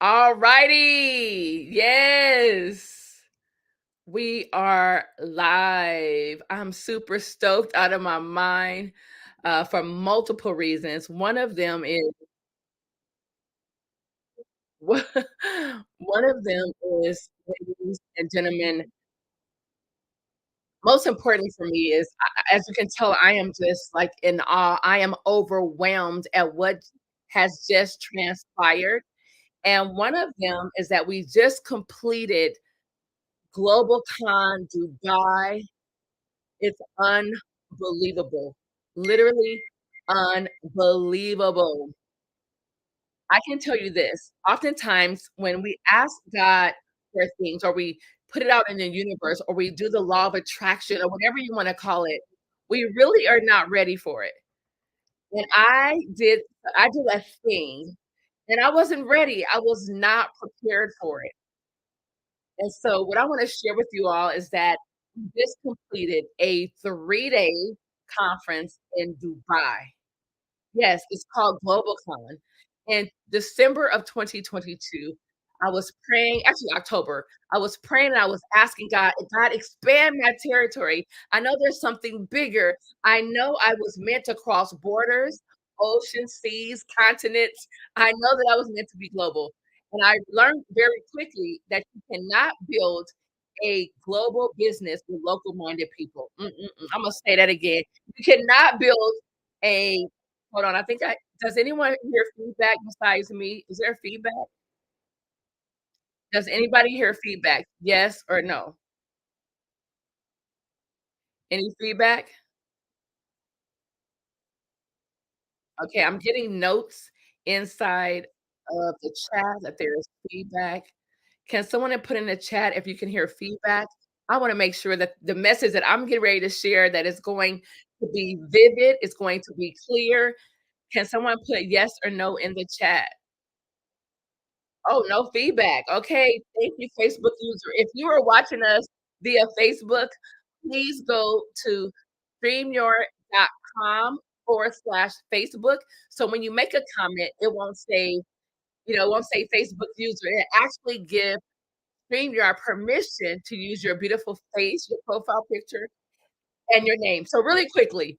All righty. Yes. We are live. I'm super stoked out of my mind for multiple reasons. One of them is one of them is, ladies and gentlemen, most importantly for me is, as you can tell, I am just like in awe. I am overwhelmed at what has just transpired. And one of them is that we just completed GLOBALcon Dubai. It's unbelievable. Literally unbelievable. I can tell you this, oftentimes when we ask God for things or we put it out in the universe or we do the law of attraction or whatever you wanna call it, we really are not ready for it. And I did a thing and I wasn't ready. I was not prepared for it. And so what I wanna share with you all is that we just completed a 3-day conference in Dubai. Yes, it's called GLOBALcon. In December of 2022, I was praying, actually October, I was praying and I was asking God, God, expand my territory. I know there's something bigger. I know I was meant to cross borders, oceans, seas, continents. I know that I was meant to be global. And I learned very quickly that you cannot build a global business with local minded people. I'm gonna say that again. You cannot build a hold on, I think I does anyone hear feedback besides me? Is there feedback? Does anybody hear feedback? Yes or no? Any feedback? Okay, I'm getting notes inside of the chat that there is feedback. Can someone put in the chat if you can hear feedback? I wanna make sure that the message that I'm getting ready to share that is going to be vivid, it's going to be clear. Can someone put yes or no in the chat? Oh, no feedback. Okay, thank you, Facebook user. If you are watching us via Facebook, please go to streamyard.com/Facebook. So when you make a comment, it won't say, it won't say Facebook user. It actually give StreamYard permission to use your beautiful face, your profile picture, and your name. So really quickly,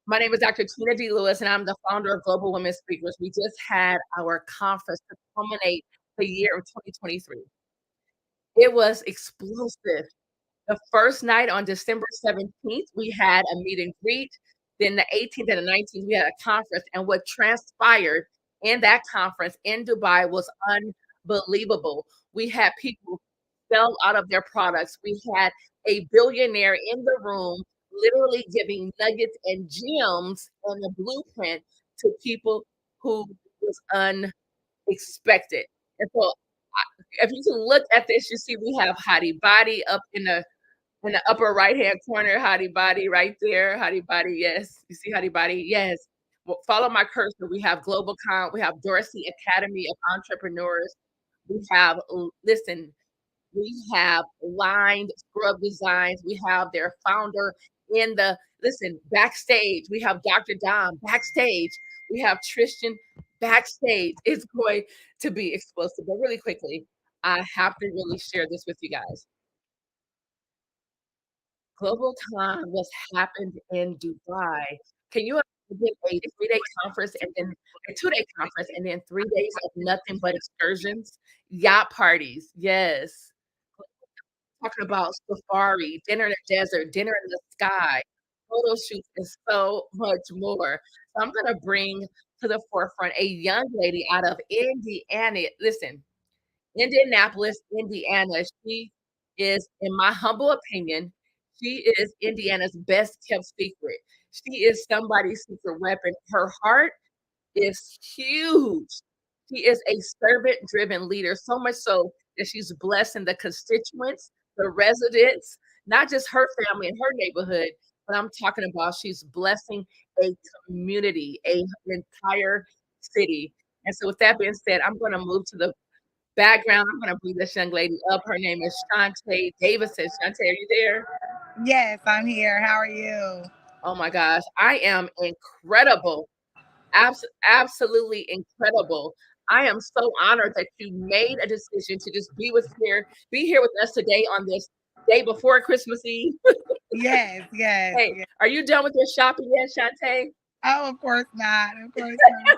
my name is Dr. Tina D. Lewis, and I'm the founder of Global Women Speakers. We just had our conference to culminate the year of 2023. It was explosive. The first night on December 17th, we had a meet and greet. Then the 18th and the 19th, we had a conference. And what transpired in that conference in Dubai was unbelievable. We had people sell out of their products. We had a billionaire in the room literally giving nuggets and gems on the blueprint to people who was unexpected. And so if you can look at this, you see we have HOTTi Body up in the upper right-hand corner, HOTTi Body right there. HOTTi Body, yes. You see HOTTi Body? Yes. Well, follow my cursor. We have GLOBALcon. We have Dorsey Academy of Entrepreneurs. We have, listen, we have Lighned Scrub Designs. We have their founder in the, listen, backstage. We have Dr. Dom backstage. We have Tristan backstage. It's going to be explosive. But really quickly, I have to really share this with you guys. GLOBALcon was happened in Dubai. Can you imagine a 3-day conference and then a 2-day conference and then 3 days of nothing but excursions, yacht parties, yes. Talking about safari, dinner in the desert, dinner in the sky, photo shoots, and so much more. So I'm gonna bring to the forefront a young lady out of Indiana. Listen, Indianapolis, Indiana. She is, in my humble opinion, she is Indiana's best kept secret. She is somebody's secret weapon. Her heart is huge. She is a servant-driven leader, so much so that she's blessing the constituents, the residents, not just her family and her neighborhood, but I'm talking about she's blessing a community, a entire city. And so with that being said, I'm gonna move to the background. I'm gonna bring this young lady up. Her name is Shantae Davison. Shantae, are you there? Yes, I'm here. How are you? Oh my gosh, I am incredible. Absolutely incredible. I am so honored that you made a decision to just be here with us today on this day before Christmas Eve. Yes, yes, Hey, yes. are you done with your shopping yet, Shantae? Oh, of course not. Of course not.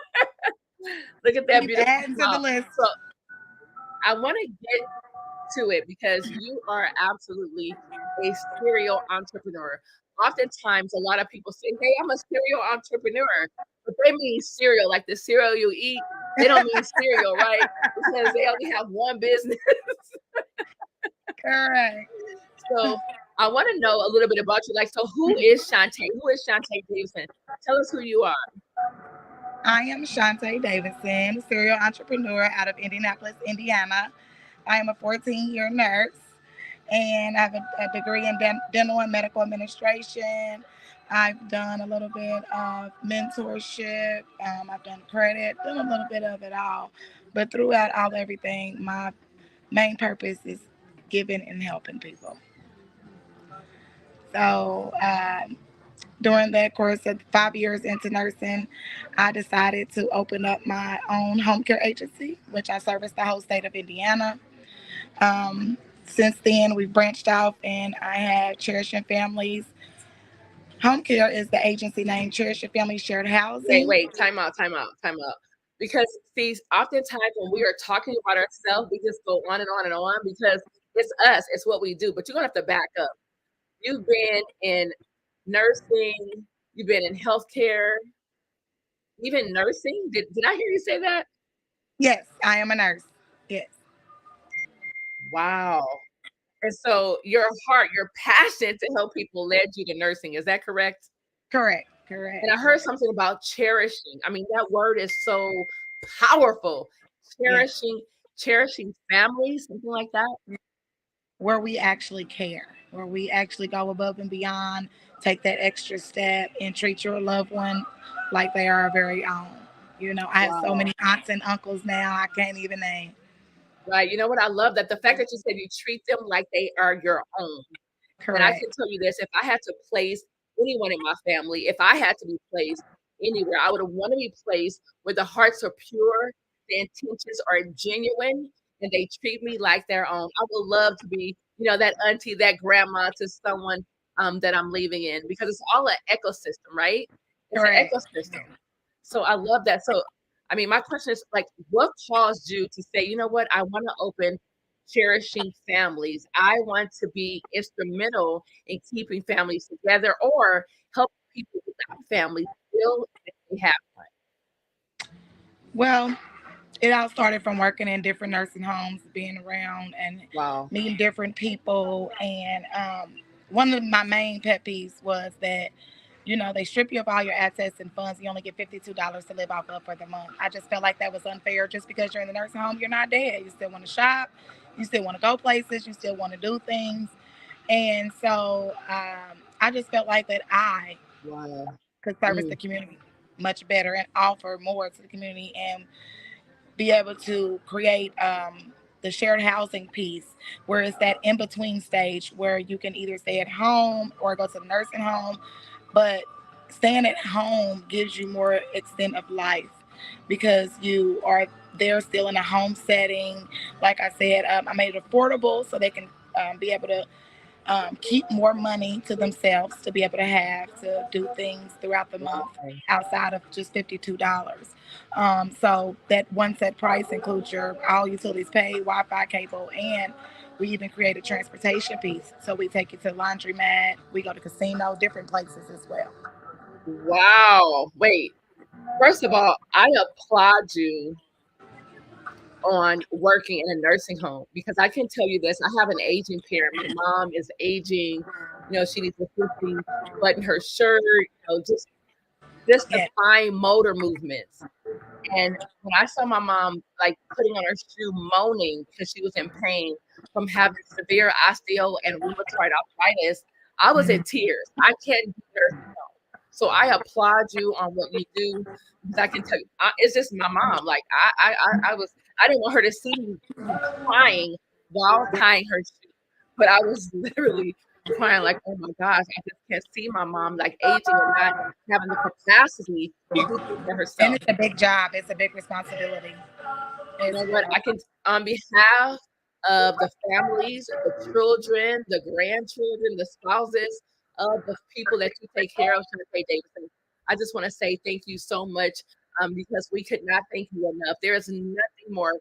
Look at that Keep beautiful adding to the smile. list. So I want to get to it because you are absolutely a serial entrepreneur. Oftentimes, a lot of people say, "Hey, I'm a serial entrepreneur," but they mean cereal, like the cereal you eat. They don't mean cereal, right? Because they only have one business. Correct. So I want to know a little bit about you. Like, so who is Shantae? Who is Shantae Davidson? Tell us who you are. I am Shantae Davidson, serial entrepreneur out of Indianapolis, Indiana. I am a 14-year nurse and I have a degree in dental and medical administration. I've done a little bit of mentorship. I've done credit, done a little bit of it all. But throughout all everything, my main purpose is giving and helping people. So during the course of 5 years into nursing, I decided to open up my own home care agency, which I service the whole state of Indiana. Since then, we've branched off and I have Cherishing Families. Home care is the agency name, Cherishing Families Shared Wait, Housing. wait, time out, time out, time out. Because see, oftentimes when we are talking about ourselves, we just go on and on and on because it's us, it's what we do. But you're gonna have to back up. You've been in nursing, you've been in healthcare, even nursing. Did I hear you say that? Yes, I am a nurse. Yes, Wow. And so your heart, your passion to help people led you to nursing. Is that correct? correct, correct, And I heard correct. something about cherishing. I mean, that word is so powerful. Yes. Cherishing, cherishing families, something like that. Where we actually care, where we actually go above and beyond, take that extra step and treat your loved one like they are our very own. You know, I have so Wow. many aunts and uncles now I can't even name. Right. You know what? I love that. The fact that you said you treat them like they are your own. And I Correct. can tell you this, if I had to place anyone in my family, if I had to be placed anywhere, I would want to be placed where the hearts are pure, the intentions are genuine, and they treat me like their own. I would love to be, that auntie, that grandma to someone that I'm leaving in because it's all an ecosystem, right? It's an Correct. ecosystem. So I love that. So, I mean, my question is like, what caused you to say, you know what, I want to open cherishing families. I want to be instrumental in keeping families together or help people without families feel that they have one. Well, it all started from working in different nursing homes, being around and Wow. meeting different people. And one of my main pet peeves was that, you know, they strip you of all your assets and funds. You only get $52 to live off of for the month. I just felt like that was unfair. Just because you're in the nursing home, you're not dead. You still want to shop, you still want to go places, you still want to do things. And so I just felt like that I Wow. could service the Mm, community much better and offer more to the community and be able to create the shared housing piece, where it's that in between stage where you can either stay at home or go to the nursing home. But staying at home gives you more extent of life because you are there still in a home setting. Like I said, I made it affordable so they can be able to keep more money to themselves to be able to have to do things throughout the month wow. outside of just $52. So that one set price includes your all utilities paid, Wi-Fi, cable, and we even create a transportation piece. So we take you to laundromat, we go to casino, different places as well. Wow. Wait. First of all, I applaud you on working in a nursing home because I can tell you this. I have an aging parent. My mom is aging. She needs assisting button her shirt, just the Yeah. fine motor movements. And when I saw my mom like putting on her shoe, moaning because she was in pain from having severe osteo and rheumatoid arthritis, I was in tears. I can't do nursing home. So I applaud you on what you do because I can tell you, it's just my mom. Like I didn't want her to see me crying while tying her shoe, but I was literally I'm crying like, oh my gosh, I just can't see my mom like aging and not having the capacity to do things for And herself. it's a big job. It's a big responsibility You as know what? well. I can, on behalf of the families, the children, the grandchildren, the spouses of the people that you take care of, Shantae Davidson, I just want to say thank you so much, because we could not thank you enough. There is nothing more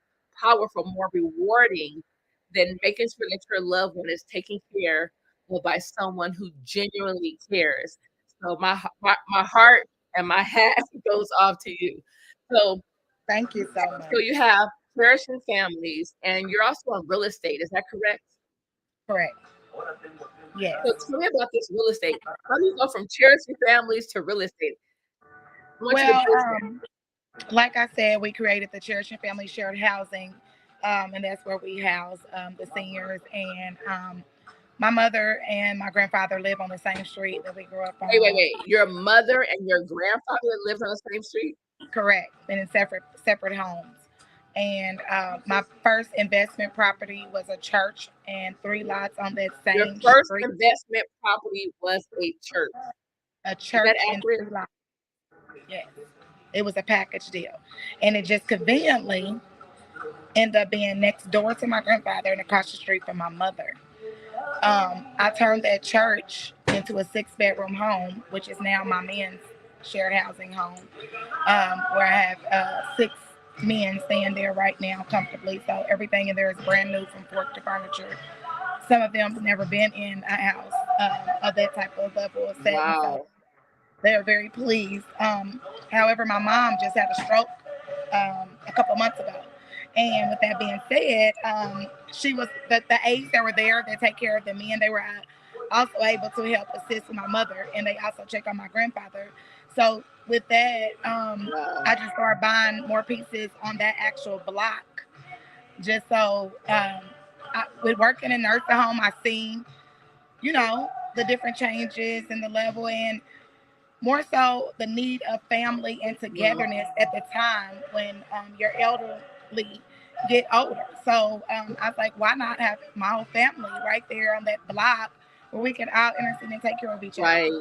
powerful, more rewarding than making sure that your loved one is taken care of by someone who genuinely cares. So my heart and my hat goes off to you. So Thank you so much. so you have flourishing families, and you're also on real estate. Is that correct? Correct. Yes. So tell me about this real estate. How do you go from cherishing families to real estate? I want you to Well, bridge that. like I said, we created the Church and Family Shared Housing, and that's where we house the seniors. And my mother and my grandfather live on the same street that we grew up on. Wait. Your mother and your grandfather lives on the same street? Correct, and in separate homes. And my first investment property was a church and 3 lots on that Your same first street. investment property was a church. A Is that church and accurate? 3 lots. Yes, it was a package deal, and it just conveniently ended up being next door to my grandfather and across the street from my mother. I turned that church into a 6 bedroom home, which is now my men's shared housing home, where I have 6 men staying there right now comfortably. So everything in there is brand new from fork to furniture. Some of them have never been in a house of that type of level of setting. So Wow. they're very pleased. However, my mom just had a stroke a couple months ago. And with that being said, she was the aides that were there that take care of the men. They were also able to help assist with my mother, and they also check on my grandfather. So with that, Wow. I just started buying more pieces on that actual block, just so with working in nursing home, I seen the different changes in the level and more so the need of family and Mm. togetherness at the time when your elderly get older. So I was like, why not have my whole family right there on that block where we can all intercede and take care of each other? Right.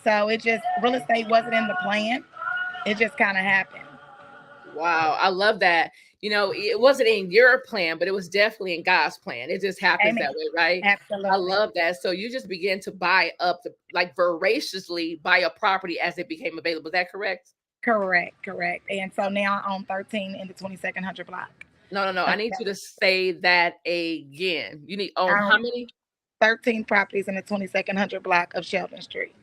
So it just real estate wasn't in the plan. It just kind of happened. Wow, I love that. It wasn't in your plan, but it was definitely in God's plan. It just happens Amen. that way, right? I Absolutely. love that. So you just began to buy up, like voraciously buy a property as it became available. Is that correct? Correct. And so now I own 13 in the 2200 block. No. I need you to say that again. You need own I how own many? 13 properties in the 2200 block of Sheldon Street.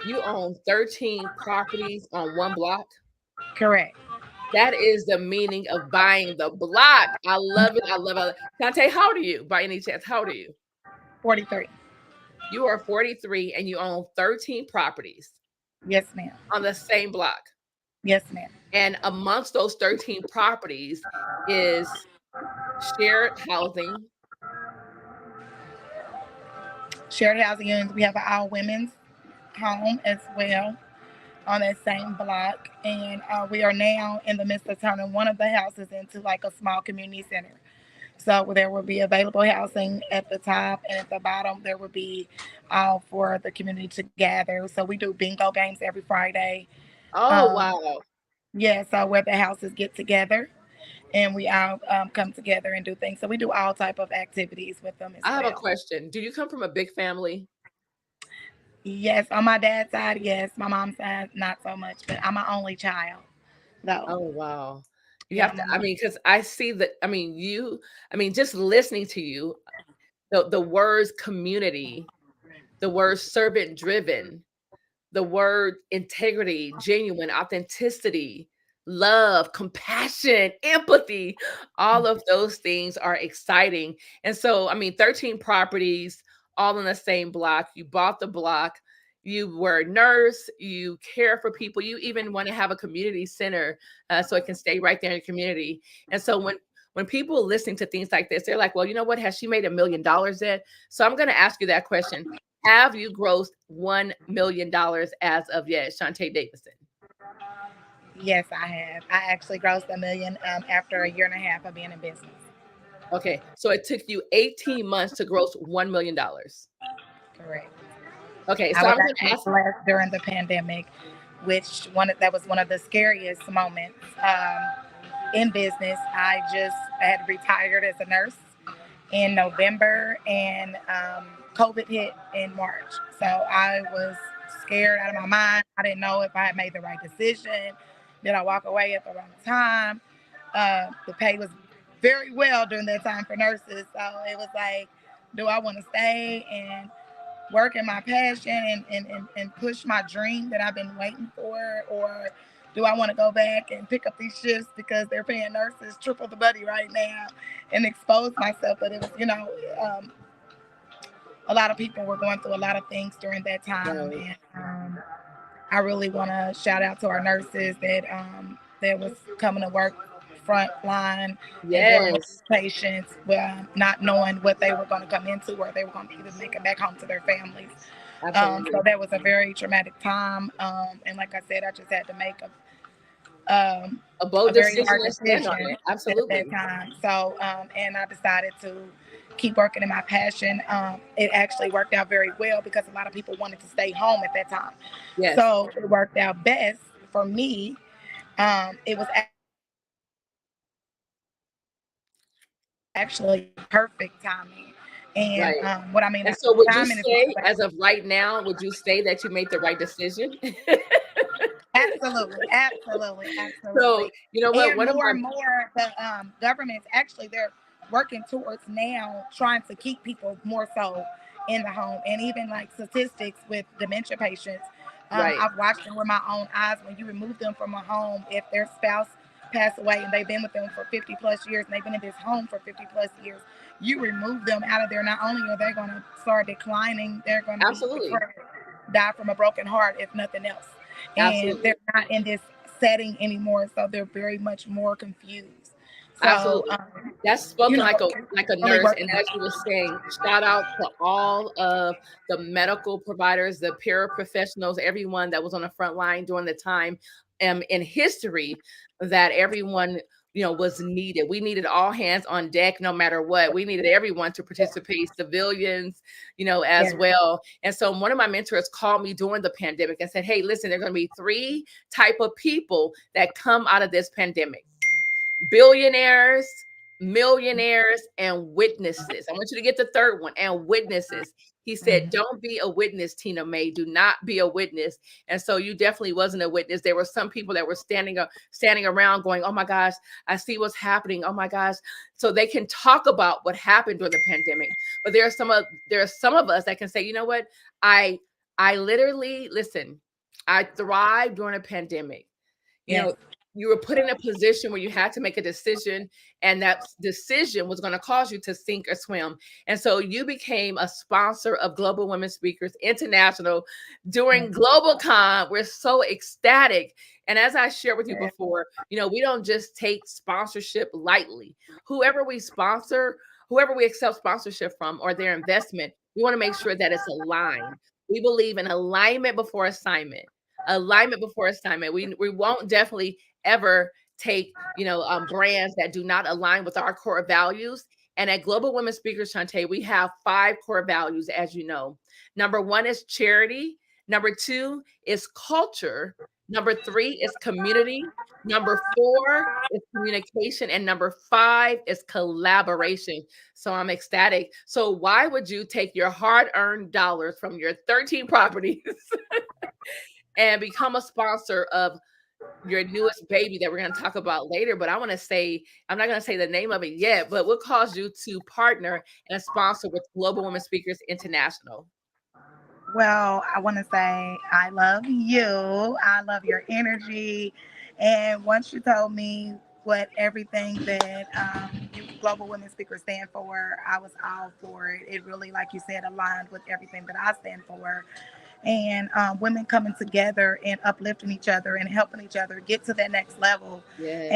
You own 13 properties on one block. Correct. That is the meaning of buying the block. I love it. I love it. Dante, how old are you? By any chance, how old are you? 43. You are 43 and you own 13 properties Yes, ma'am. on the same block. Yes, ma'am. And amongst those 13 properties is shared housing. Shared housing units. We have an all women's home as well on that same block. And we are now in the midst of turning one of the houses into like a small community center. So there will be available housing at the top, and at the bottom there will be all for the community to gather. So we do bingo games every Friday. Oh, Um, wow. yeah, so where the houses get together and we all come together and do things. So we do all type of activities with them as I have a well. question. Do you come from a big family? Yes, on my dad's side, yes. My mom's side, not so much. But I'm an only child, though. Oh, wow. You Yeah, have I'm to, a I mean, because I see that, just listening to you, the words community, the word servant driven, the word integrity, genuine, authenticity, love, compassion, empathy, all of those things are exciting. And so, 13 properties, all in the same block. You bought the block. You were a nurse. You care for people. You even want to have a community center so it can stay right there in the community. And so when people listening to things like this, they're like, well, you know what? Has she made $1 million yet? So I'm going to ask you that question. Have you grossed $1 million as of yet, Shantae Davidson? Yes, I have. I actually grossed $1 million after a year and a half of being in business. Okay, so it took you 18 months to gross $1 million. Correct. Okay, I so was I'm going to actually ask. blessed during the pandemic, which that was one of the scariest moments in business. I just had retired as a nurse in November, and COVID hit in March. So I was scared out of my mind. I didn't know if I had made the right decision. Did I walk away at the wrong time? The pay was very well during that time for nurses. So it was like, do I want to stay and work in my passion and push my dream that I've been waiting for? Or do I want to go back and pick up these shifts because they're paying nurses triple the money right now and expose myself? But it was, um, a lot of people were going through a lot of things during that time. Right. And I really want to shout out to our nurses that was coming to work front line and dealing with Yes, patients, not knowing what they were going to come into, or they were going to either make it back home to their families. So absolutely. that was a very traumatic time. And like I said, I just had to make A bold a very decision hard and stand on decision it. at that Absolutely. time. So, and I decided to keep working in my passion. It actually worked out very well because a lot of people wanted to stay home at that time. Yes, So it worked out best for me. It was actually perfect timing. And right. what I mean, And so would you timing is one say, way. as of right now, would you say that you made the right decision? Absolutely, absolutely, So, absolutely. you know what? One of my And more, the governments actually they're working towards now trying to keep people more so in the home, and even like statistics with dementia patients. right. I've watched them with my own eyes. When you remove them from a home, if their spouse passed away and they've been with them for 50 plus years and they've been in this home for 50 plus years, you remove them out of there. Not only are they going to start declining, they're going to be Absolutely. depressed, die from a broken heart, if nothing else. And they're Absolutely. not in this setting anymore, so they're very much more confused. So, Absolutely. That's spoken like a it's really nurse. And working out. as you were saying, shout out to all of the medical providers, the paraprofessionals, everyone that was on the front line during the time in history that everyone was needed. We needed all hands on deck no matter what. We needed everyone to participate, civilians, as Yeah. well. And so one of my mentors called me during the pandemic and said, "Hey, listen, there are going to be three type of people that come out of this pandemic: billionaires, millionaires, and witnesses." I want you to get the third one, and witnesses. He said, Mhm. "Don't be a witness, Tina May. Do not be a witness." And so you definitely wasn't a witness. There were some people that were standing around going, "Oh my gosh, I see what's happening. Oh my gosh." So they can talk about what happened during the pandemic. But there are some of us that can say, "You know what? I I literally listen, I thrived during a pandemic." You Yes. know, you were put in a position where you had to make a decision, and that decision was going to cause you to sink or swim. And so you became a sponsor of Global Women Speakers International during Mhm. GLOBALcon. We're so ecstatic. And as I shared with you Yeah. before, we don't just take sponsorship lightly. Whoever we sponsor, whoever we accept sponsorship from or their investment, we want to make sure that it's aligned. We believe in alignment before assignment. Alignment before assignment. We won't definitely ever take brands that do not align with our core values. And at Global Women Speakers, Shantae, we have 5 core values, as you know. Number one is charity. Number two is culture. Number three is community. Number four is communication. And number five is collaboration. So I'm ecstatic. So why would you take your hard-earned dollars from your 13 properties and become a sponsor of your newest baby that we're going to talk about later? But I'm not going to say the name of it yet, but what caused you to partner and sponsor with Global Women Speakers International? Well, I want to say I love you. I love your energy. And once you told me what everything that you Global Women Speakers stand for, I was all for it. It really, like you said, aligned with everything that I stand for. And women coming together and uplifting each other and helping each other get to that next level. Yes.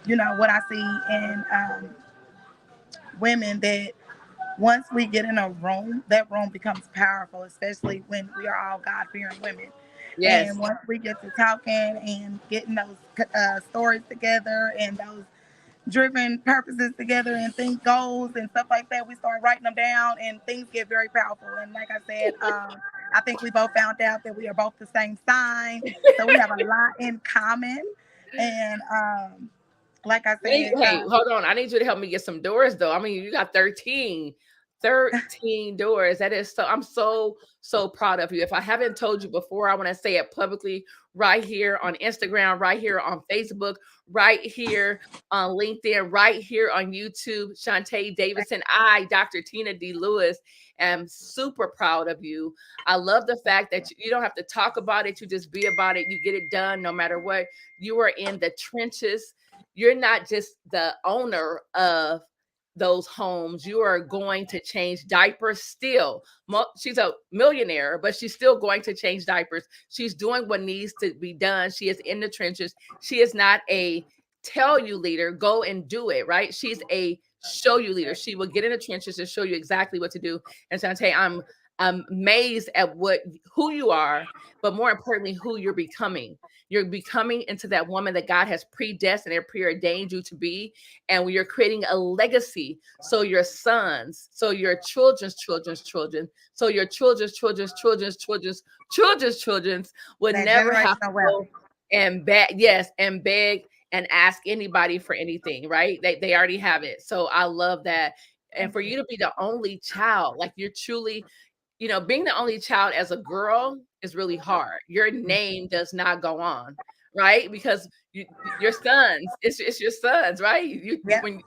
And what I see in women, that once we get in a room, that room becomes powerful, especially when we are all God fearing women. Yes. And once we get to talking and getting those stories together and those driven purposes together and think goals and stuff like that. We start writing them down and things get very powerful. And like I said, I think we both found out that we are both the same sign. So we have a lot in common. And like I said, Hey, hold on. I need you to help me get some doors though. I mean, you got 13 doors. That is so, I'm so proud of you. If I haven't told you before, I want to say it publicly right here on Instagram, right here on Facebook, right here on LinkedIn, right here on YouTube. Shantae Davidson, Dr. Tina D. Lewis, am super proud of you. I love the fact that you don't have to talk about it. You just be about it. You get it done no matter what. You are in the trenches. You're not just the owner of those homes. You are going to change diapers still. She's a millionaire, but she's still going to change diapers. She's doing what needs to be done. She is in the trenches. She is not a tell you leader, go and do it, right? She's a show you leader. She will get in the trenches and show you exactly what to do. And so I tell you, I'm amazed at who you are, but more importantly, who you're becoming. You're becoming into that woman that God has predestined and preordained you to be. And you're creating a legacy. So your sons, so your children's children's children, so your children's children's children's children's would that never have to generational wealth. go and beg and ask anybody for anything, right? They already have it. So I love that. And for you to be the only child, like you're truly, being the only child as a girl is really hard. Your name does not go on, right? Because your sons, it's your sons, right? Yeah. When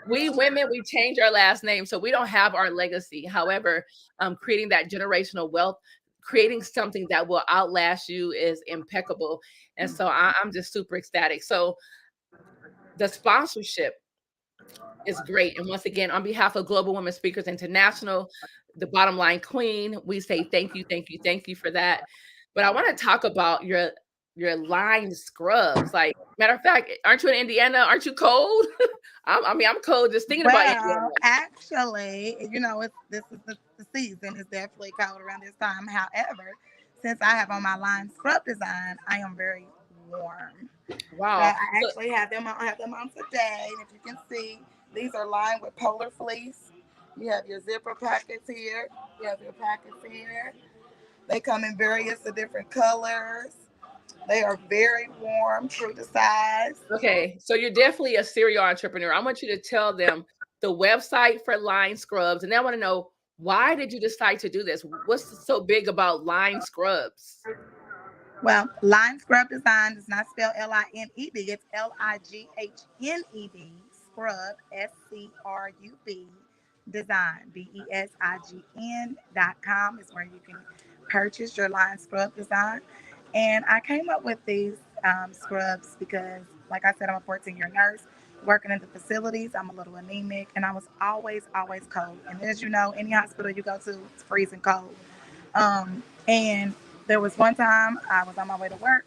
we women, we change our last name, so we don't have our legacy. However, creating that generational wealth, creating something that will outlast you is impeccable. And so I'm just super ecstatic. So the sponsorship is great. And once again, on behalf of Global Women Speakers International, the bottom line queen, we say thank you, thank you, thank you for that. But I want to talk about your line scrubs. Like, matter of fact, aren't you in Indiana? Aren't you cold? I'm cold just thinking about Indiana. Well, actually, this is the season. It's definitely cold around this time. However, since I have on my line scrub design, I am very warm. So I Wow. So, actually have them on today. And if you can see, these are lined with polar fleece. You have your zipper pockets here. You have your pockets here. They come in various different colors. They are very warm, true to size. okay, so you're definitely a serial entrepreneur. I want you to tell them the website for line scrubs, and then I want to know, why did you decide to do this? What's so big about line scrubs? Well, line scrub design does not spell Lined. It's Lighned. Scrub, SCRUB, design, BESIGN.com is where you can purchase your line scrub design. And I came up with these scrubs because, like I said, I'm a 14-year nurse working in the facilities. I'm a little anemic, and I was always cold. And as you know, any hospital you go to, it's freezing cold. And there was one time I was on my way to work,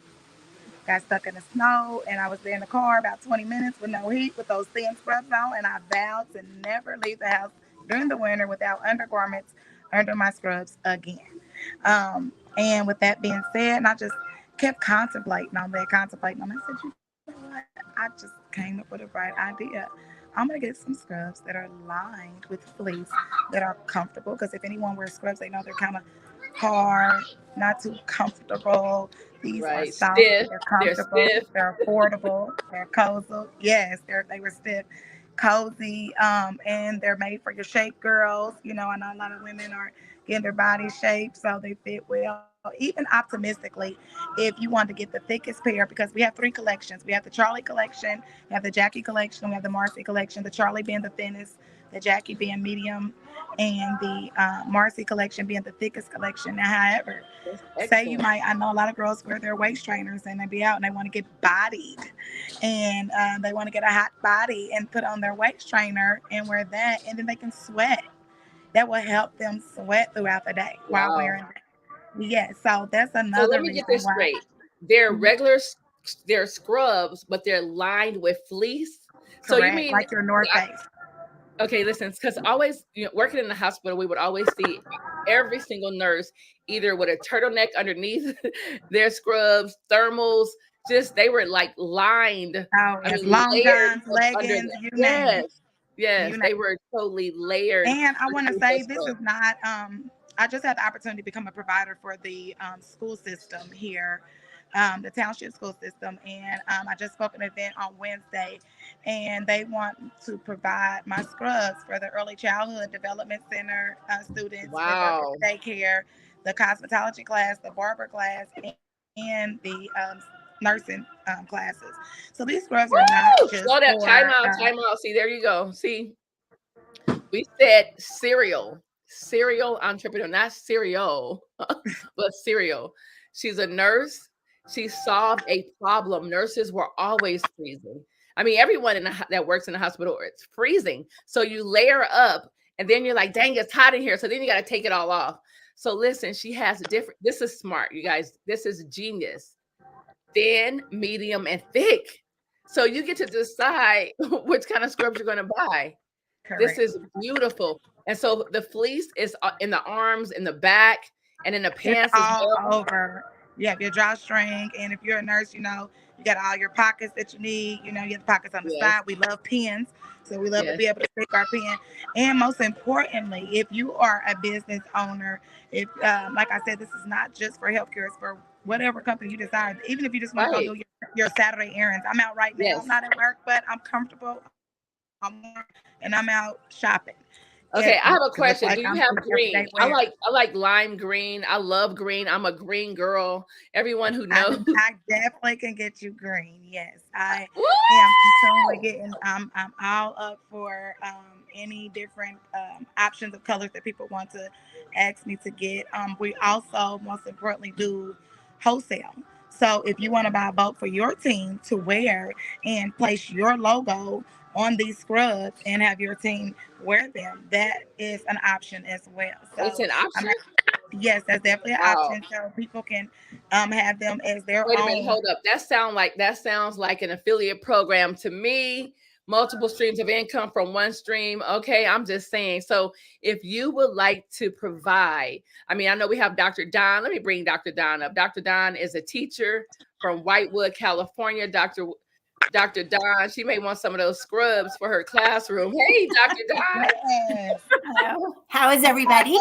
got stuck in the snow, and I was there in the car about 20 minutes with no heat with those thin scrubs on, and I vowed to never leave the house during the winter without undergarments under my scrubs again. And with that being said, and I just kept contemplating on it. I said, you know what? I just came up with a bright idea. I'm gonna get some scrubs that are lined with fleece that are comfortable. Because if anyone wears scrubs, they know they're kind of hard, not too comfortable. These are Right, soft, stiff. they're They're comfortable, stiff. they're affordable, they're cozy. Yes, they were stiff, cozy, and they're made for your shape girls. I know a lot of women are getting their body shaped, so they fit well. Even optimistically, if you want to get the thickest pair, because we have three collections. We have the Charlie collection, we have the Jackie collection, we have the Marcy collection. The Charlie being the thinnest, the Jackie being medium, and the Marcy collection being the thickest collection. Now, however, That's say you excellent. might, I know a lot of girls wear their waist trainers and they be out and they want to get bodied, and they want to get a hot body and put on their waist trainer and wear that, and then they can sweat. That will help them sweat throughout the day while Wow. wearing that. Yeah, so that's So let another me get reason this why. straight. They're Mhm. they're scrubs, but they're lined with fleece. So you Correct, mean, like your North Face. okay, listen, because always, working in the hospital, we would always see every single nurse either with a turtleneck underneath their scrubs, thermals, just they were like lined. Oh, I yes, mean, long layered johns, up under leggings, the you name it. yes, yes, You know. they were totally layered And I want to underneath say those this clothes. is not. I just had the opportunity to become a provider for the school system here, the township school system, and I just spoke at an event on Wednesday, and they want to provide my scrubs for the early childhood development center students who work at Wow. the daycare, the cosmetology class, the barber class, and the nursing classes. So these scrubs are not Woo! just Slow down. for. Time out. Time out. See, there you go. See, we said serial entrepreneur, not cereal, but serial. She's a nurse. She solved a problem. Nurses were always freezing. I mean, everyone that works in the hospital, it's freezing. So you layer up, and then you're like, dang, it's hot in here. So then you got to take it all off. So listen, she has a different. This is smart, you guys. This is genius. Thin, medium, and thick. So you get to decide which kind of scrubs you're going to buy. This Correct. is beautiful. And so the fleece is in the arms, in the back, and in the It's pants as all well. over. You have your drawstring, and if you're a nurse, you got all your pockets that you need. You have the pockets on the Yes, side. We love pens, so we love to yes, be able to stick our pen. And most importantly, if you are a business owner, if like I said, this is not just for healthcare; it's for whatever company you desire. Even if you just want to go right. do your Saturday errands. I'm out right now. I'm Yes. not at work, but I'm comfortable. I'm warm, and I'm out shopping. Yes, Okay, I have a it looks question. Do like you I'm have in everyday green? wear. I like lime green. I love green. I'm a green girl. Everyone who knows. I definitely can get you green. Yes, I am Woo! totally getting. I'm all up for any different options of colors that people want to ask me to get. We also, most importantly, do wholesale. So if you want to buy bulk for your team to wear and place your logo on these scrubs and have your team wear them, that is an option as well. It's So an I'm option. yes, that's definitely an Wow. option. So people can have them as their Wait a minute, own. hold up. That sounds like an affiliate program to me. Multiple streams of income from one stream. Okay, I'm just saying. So if you would like to provide, I mean, I know we have Dr. Don. Let me bring Dr. Don up. Dr. Don is a teacher from Whitewood, California. Dr. Don, she may want some of those scrubs for her classroom. Hey, Dr. Don. Yes. Hello. How is everybody?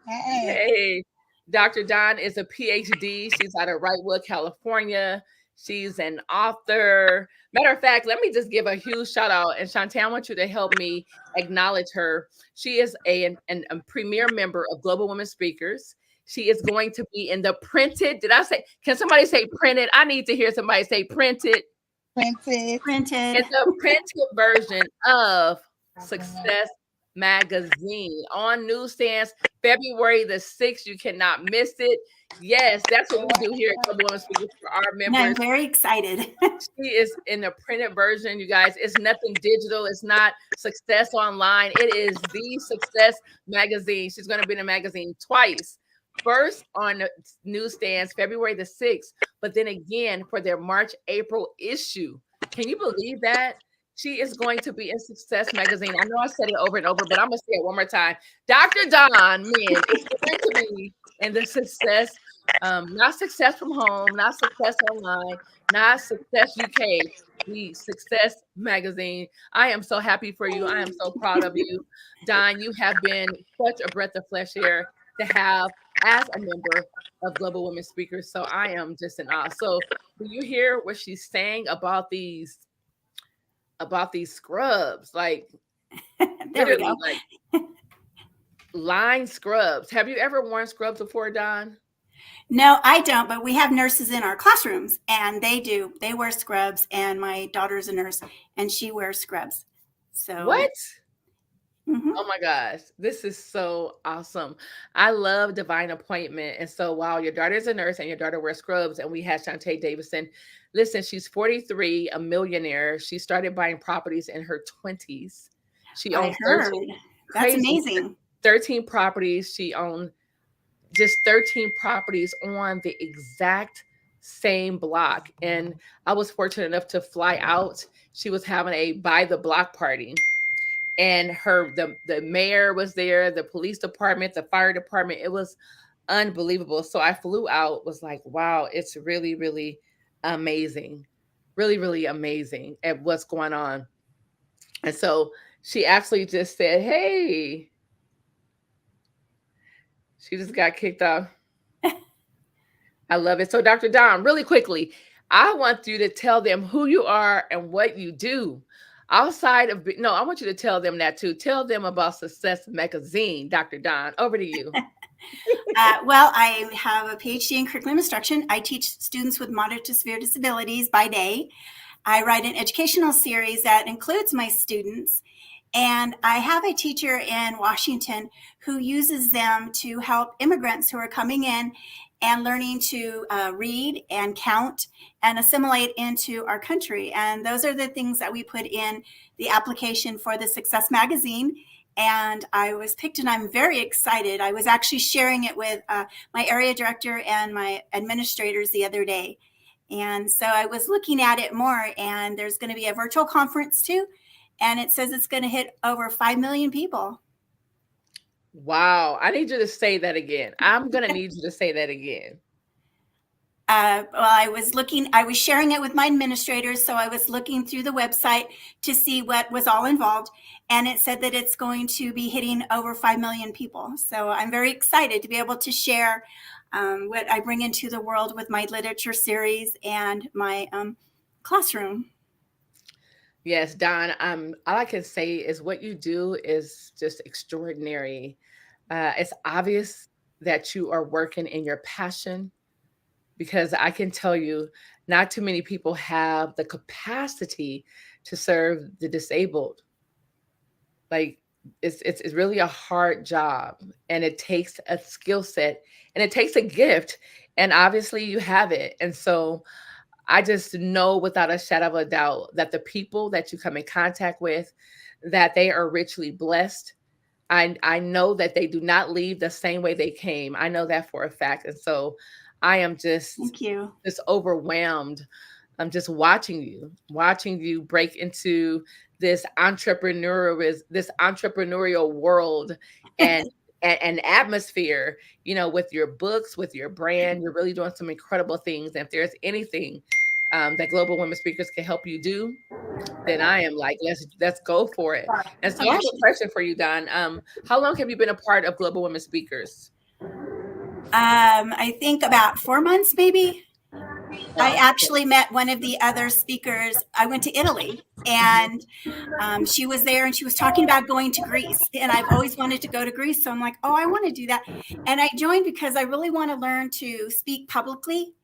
Hey. Hey, Dr. Don is a PhD. She's out of Wrightwood, California. She's an author. Matter of fact, let me just give a huge shout out. And Shantae, I want you to help me acknowledge her. She is a premier member of Global Women Speakers. She is going to be in the printed. Did I say, can somebody say printed? I need to hear somebody say printed. Printed. In Printed. the printed version of Success Magazine on newsstands February the 6th. You cannot miss it. Yes, that's what we do here at Global Women Speakers for our And I'm members. very excited. She is in the printed version, you guys. It's nothing digital. It's not Success Online. It is the Success Magazine. She's going to be in the magazine twice. First on the newsstands February the 6th, but then again for their March, April issue. Can you believe that? She is going to be in Success Magazine. I know I said it over and over, but I'm going to say it one more time. Dr. Don Min is going to be in the Success, not Success from Home, not Success Online, not Success UK, the Success Magazine. I am so happy for you. I am so proud of you. Don, you have been such a breath of fresh air to have as a member of Global Women Speakers. So I am just in awe. So do you hear what she's saying about these scrubs? Like There we literally go. like line scrubs. Have you ever worn scrubs before, Don? No, I don't, but we have nurses in our classrooms and they do. They wear scrubs, and my daughter's a nurse and she wears scrubs. So, What? mhm. Oh my gosh, this is so awesome. I love divine appointment. And so while your daughter is a nurse and your daughter wears scrubs, and we had Shantae Davison, listen, she's 43, a millionaire. She started buying properties in her 20s. She I owns heard. 13, That's crazy, amazing. 13 properties. She owned just 13 properties on the exact same block. And I was fortunate enough to fly out. She was having a buy the block party, and the mayor was there, the police department, the fire department. It was unbelievable. So I flew out, was like, wow, it's really, really amazing, really, really amazing at what's going on. And so she actually just said, "Hey," she just got kicked off. I love it. So, Dr. Don, really quickly, I want you to tell them who you are and what you do. Outside of, no, I want you to tell them that too. Tell them about Success Magazine, Dr. Don. Over to you. Well, I have a PhD in curriculum instruction. I teach students with moderate to severe disabilities by day. I write an educational series that includes my students. And I have a teacher in Washington who uses them to help immigrants who are coming in and learning to read and count and assimilate into our country. And those are the things that we put in the application for the Success Magazine. And I was picked, and I'm very excited. I was actually sharing it with my area director and my administrators the other day. And so I was looking at it more, and there's going to be a virtual conference too. And it says it's going to hit over 5 million people. Wow. I need you to say that again. I'm going to need you to say that again. Well, I was sharing it with my administrators. So I was looking through the website to see what was all involved. And it said that it's going to be hitting over 5 million people. So I'm very excited to be able to share what I bring into the world with my literature series and my classroom. Yes, Don. All I can say is what you do is just extraordinary. It's obvious that you are working in your passion, because I can tell you, not too many people have the capacity to serve the disabled. Like, it's really a hard job, and it takes a skill set, and it takes a gift, and obviously you have it. And so I just know without a shadow of a doubt that the people that you come in contact with, that they are richly blessed. I know that they do not leave the same way they came. I know that for a fact. And so I am Thank you. just overwhelmed. I'm just watching you break into this entrepreneurial world and and atmosphere, with your books, with your brand. You're really doing some incredible things. And if there's anything that Global Women Speakers can help you do, then I am like, let's go for it. And so I have a question for you, Don. How long have you been a part of Global Women Speakers? I think about 4 months, maybe. I actually met one of the other speakers. I went to Italy, and she was there, and she was talking about going to Greece. And I've always wanted to go to Greece. So I'm like, oh, I want to do that. And I joined because I really want to learn to speak publicly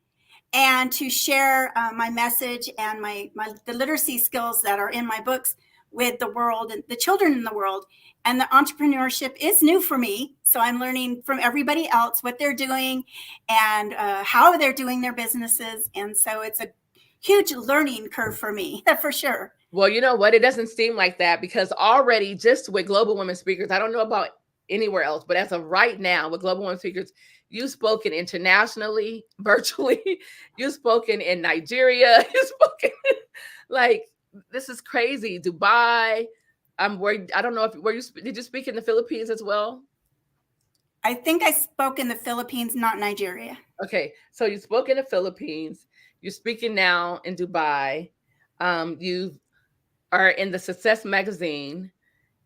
and to share my message and the literacy skills that are in my books with the world and the children in the world. And the entrepreneurship is new for me. So I'm learning from everybody else what they're doing and how they're doing their businesses. And so it's a huge learning curve for me, for sure. Well, you know what? It doesn't seem like that, because already just with Global Women Speakers, I don't know about anywhere else, but as of right now with Global Women Speakers, you've spoken internationally, virtually. You've spoken in Nigeria. You've spoken like, this is crazy. Dubai. I don't know if did you speak in the Philippines as well? I think I spoke in the Philippines, not Nigeria. Okay, so you spoke in the Philippines. You're speaking now in Dubai. You are in the Success Magazine.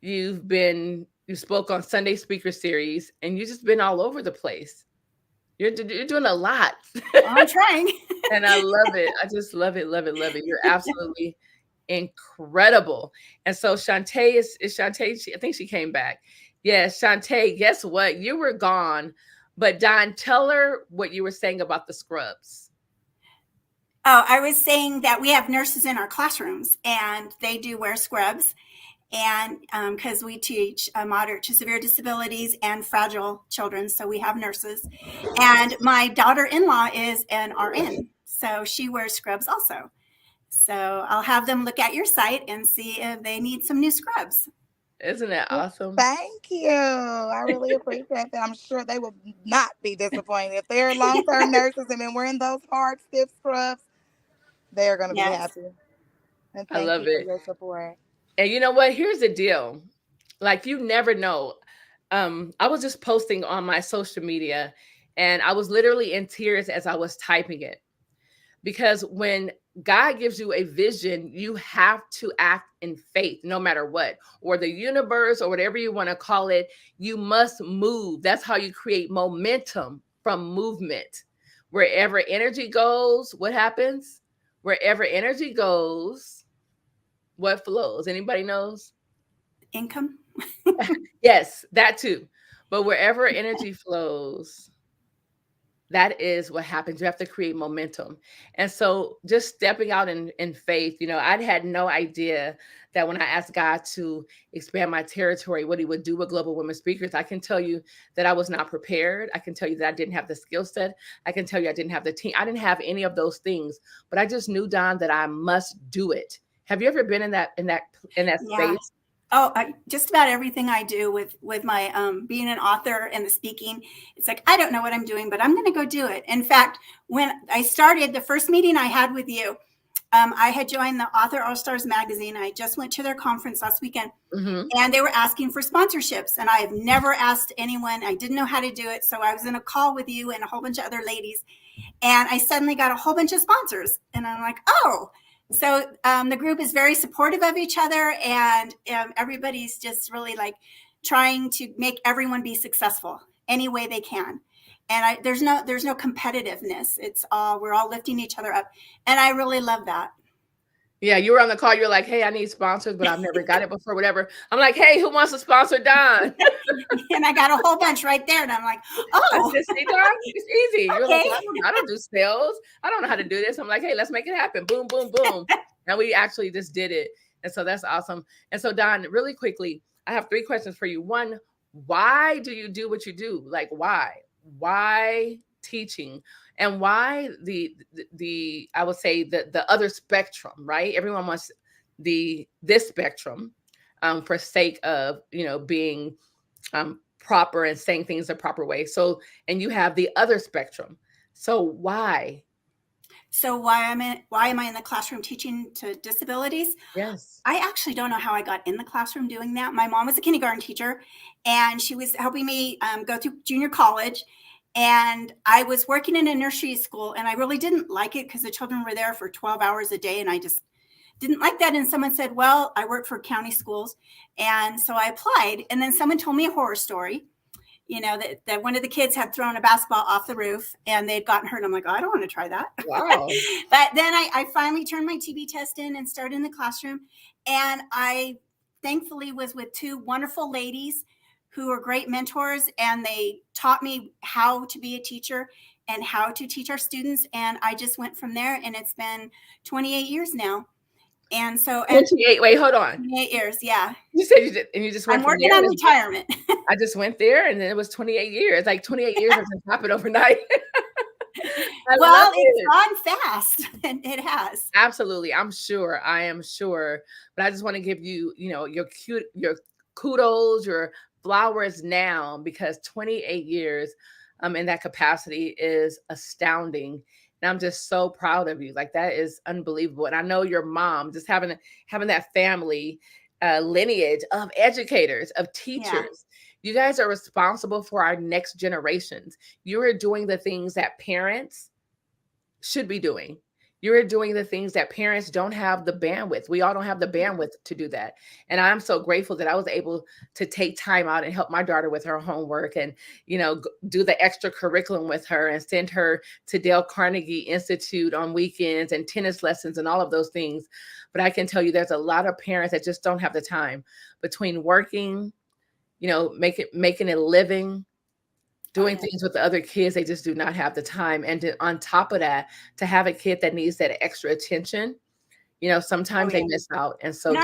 You spoke on Sunday Speaker Series, and you've just been all over the place. You're doing a lot. I'm trying. And I love it. I just love it, love it, love it. You're absolutely incredible. And so Shantae is Shantae. I think she came back. Yes, Shantae, guess what? You were gone. But Don, tell her what you were saying about the scrubs. Oh, I was saying that we have nurses in our classrooms, and they do wear scrubs. And because we teach moderate to severe disabilities and fragile children, so we have nurses. And my daughter-in-law is an RN, so she wears scrubs also. So I'll have them look at your site and see if they need some new scrubs. Isn't that awesome? Thank you. I really appreciate that. I'm sure they will not be disappointed. If they're long-term nurses and been wearing those hard, stiff scrubs, they're going to be happy. And I love you it. For your support. And you know what? Here's the deal. Like, you never know. I was just posting on my social media, and I was literally in tears as I was typing it, because when God gives you a vision, you have to act in faith no matter what, or the universe, or whatever you want to call it. You must move. That's how you create momentum from movement. Wherever energy goes, what happens? Wherever energy goes, what flows? Anybody knows? Income. Yes, that too. But wherever energy flows, that is what happens. You have to create momentum. And so just stepping out in faith, I'd had no idea that when I asked God to expand my territory, what he would do with Global Women Speakers. I can tell you that I was not prepared. I can tell you that I didn't have the skill set. I can tell you I didn't have the team. I didn't have any of those things, but I just knew, Don, that I must do it. Have you ever been in that Yeah. space? Oh, just about everything I do with my being an author and the speaking, it's like, I don't know what I'm doing, but I'm going to go do it. In fact, when I started the first meeting I had with you, I had joined the Author All Stars magazine. I just went to their conference last weekend, and they were asking for sponsorships. And I have never asked anyone. I didn't know how to do it. So I was in a call with you and a whole bunch of other ladies, and I suddenly got a whole bunch of sponsors. And I'm like, oh. So the group is very supportive of each other, and everybody's just really like trying to make everyone be successful any way they can. And there's no competitiveness. It's all, we're all lifting each other up, and I really love that. Yeah, you were on the call. You're like, hey, I need sponsors, but I've never got it before, whatever. I'm like, hey, who wants to sponsor Don? And I got a whole bunch right there. And I'm like, oh. I said, see, Don, it's easy. You're Okay. like, I don't do sales. I don't know how to do this. I'm like, hey, let's make it happen. Boom, boom, boom. And we actually just did it. And so that's awesome. And so, Don, really quickly, I have 3 questions for you. One, why do you do what you do? Like, why? Why teaching? And why the I would say the other spectrum, right? Everyone wants this spectrum for sake of being proper and saying things the proper way. So, and you have the other spectrum. So why? So why am I in the classroom teaching to disabilities? Yes. I actually don't know how I got in the classroom doing that. My mom was a kindergarten teacher, and she was helping me go through junior college. And I was working in a nursery school, and I really didn't like it because the children were there for 12 hours a day, and I just didn't like that. And someone said, well, I work for county schools. And so I applied, and then someone told me a horror story, that one of the kids had thrown a basketball off the roof and they'd gotten hurt. I'm like, oh, I don't want to try that. Wow. But then I finally turned my TB test in and started in the classroom. And I thankfully was with 2 wonderful ladies who are great mentors, and they taught me how to be a teacher and how to teach our students. And I just went from there, and it's been 28 years now. And so 28, wait, hold on. 28 years, yeah. You said you did, and you just went. I'm working on retirement. I just went there, and then it was 28 years. Like 28 years doesn't happen overnight. Well, it's gone fast, and it has. Absolutely, I am sure. But I just want to give you, your kudos, your flowers now, because 28 years in that capacity is astounding. And I'm just so proud of you. Like, that is unbelievable. And I know your mom, just having that family lineage of educators, of teachers. Yeah. You guys are responsible for our next generations. You are doing the things that parents should be doing. You're doing the things that parents don't have the bandwidth. We all don't have the bandwidth to do that. And I'm so grateful that I was able to take time out and help my daughter with her homework, and, do the extra curriculum with her, and send her to Dale Carnegie Institute on weekends and tennis lessons and all of those things. But I can tell you there's a lot of parents that just don't have the time between working, making a living, doing things with the other kids. They just do not have the time. And on top of that, to have a kid that needs that extra attention, sometimes they miss out. And so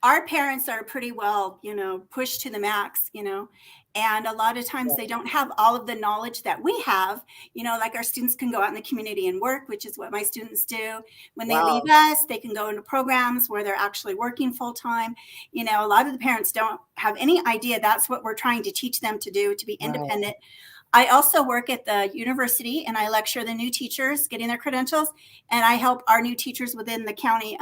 our parents are pretty well, pushed to the max, and a lot of times they don't have all of the knowledge that we have, like our students can go out in the community and work, which is what my students do. When they leave us, they can go into programs where they're actually working full time. A lot of the parents don't have any idea that's what we're trying to teach them to do, to be independent. I also work at the university, and I lecture the new teachers getting their credentials, and I help our new teachers within the county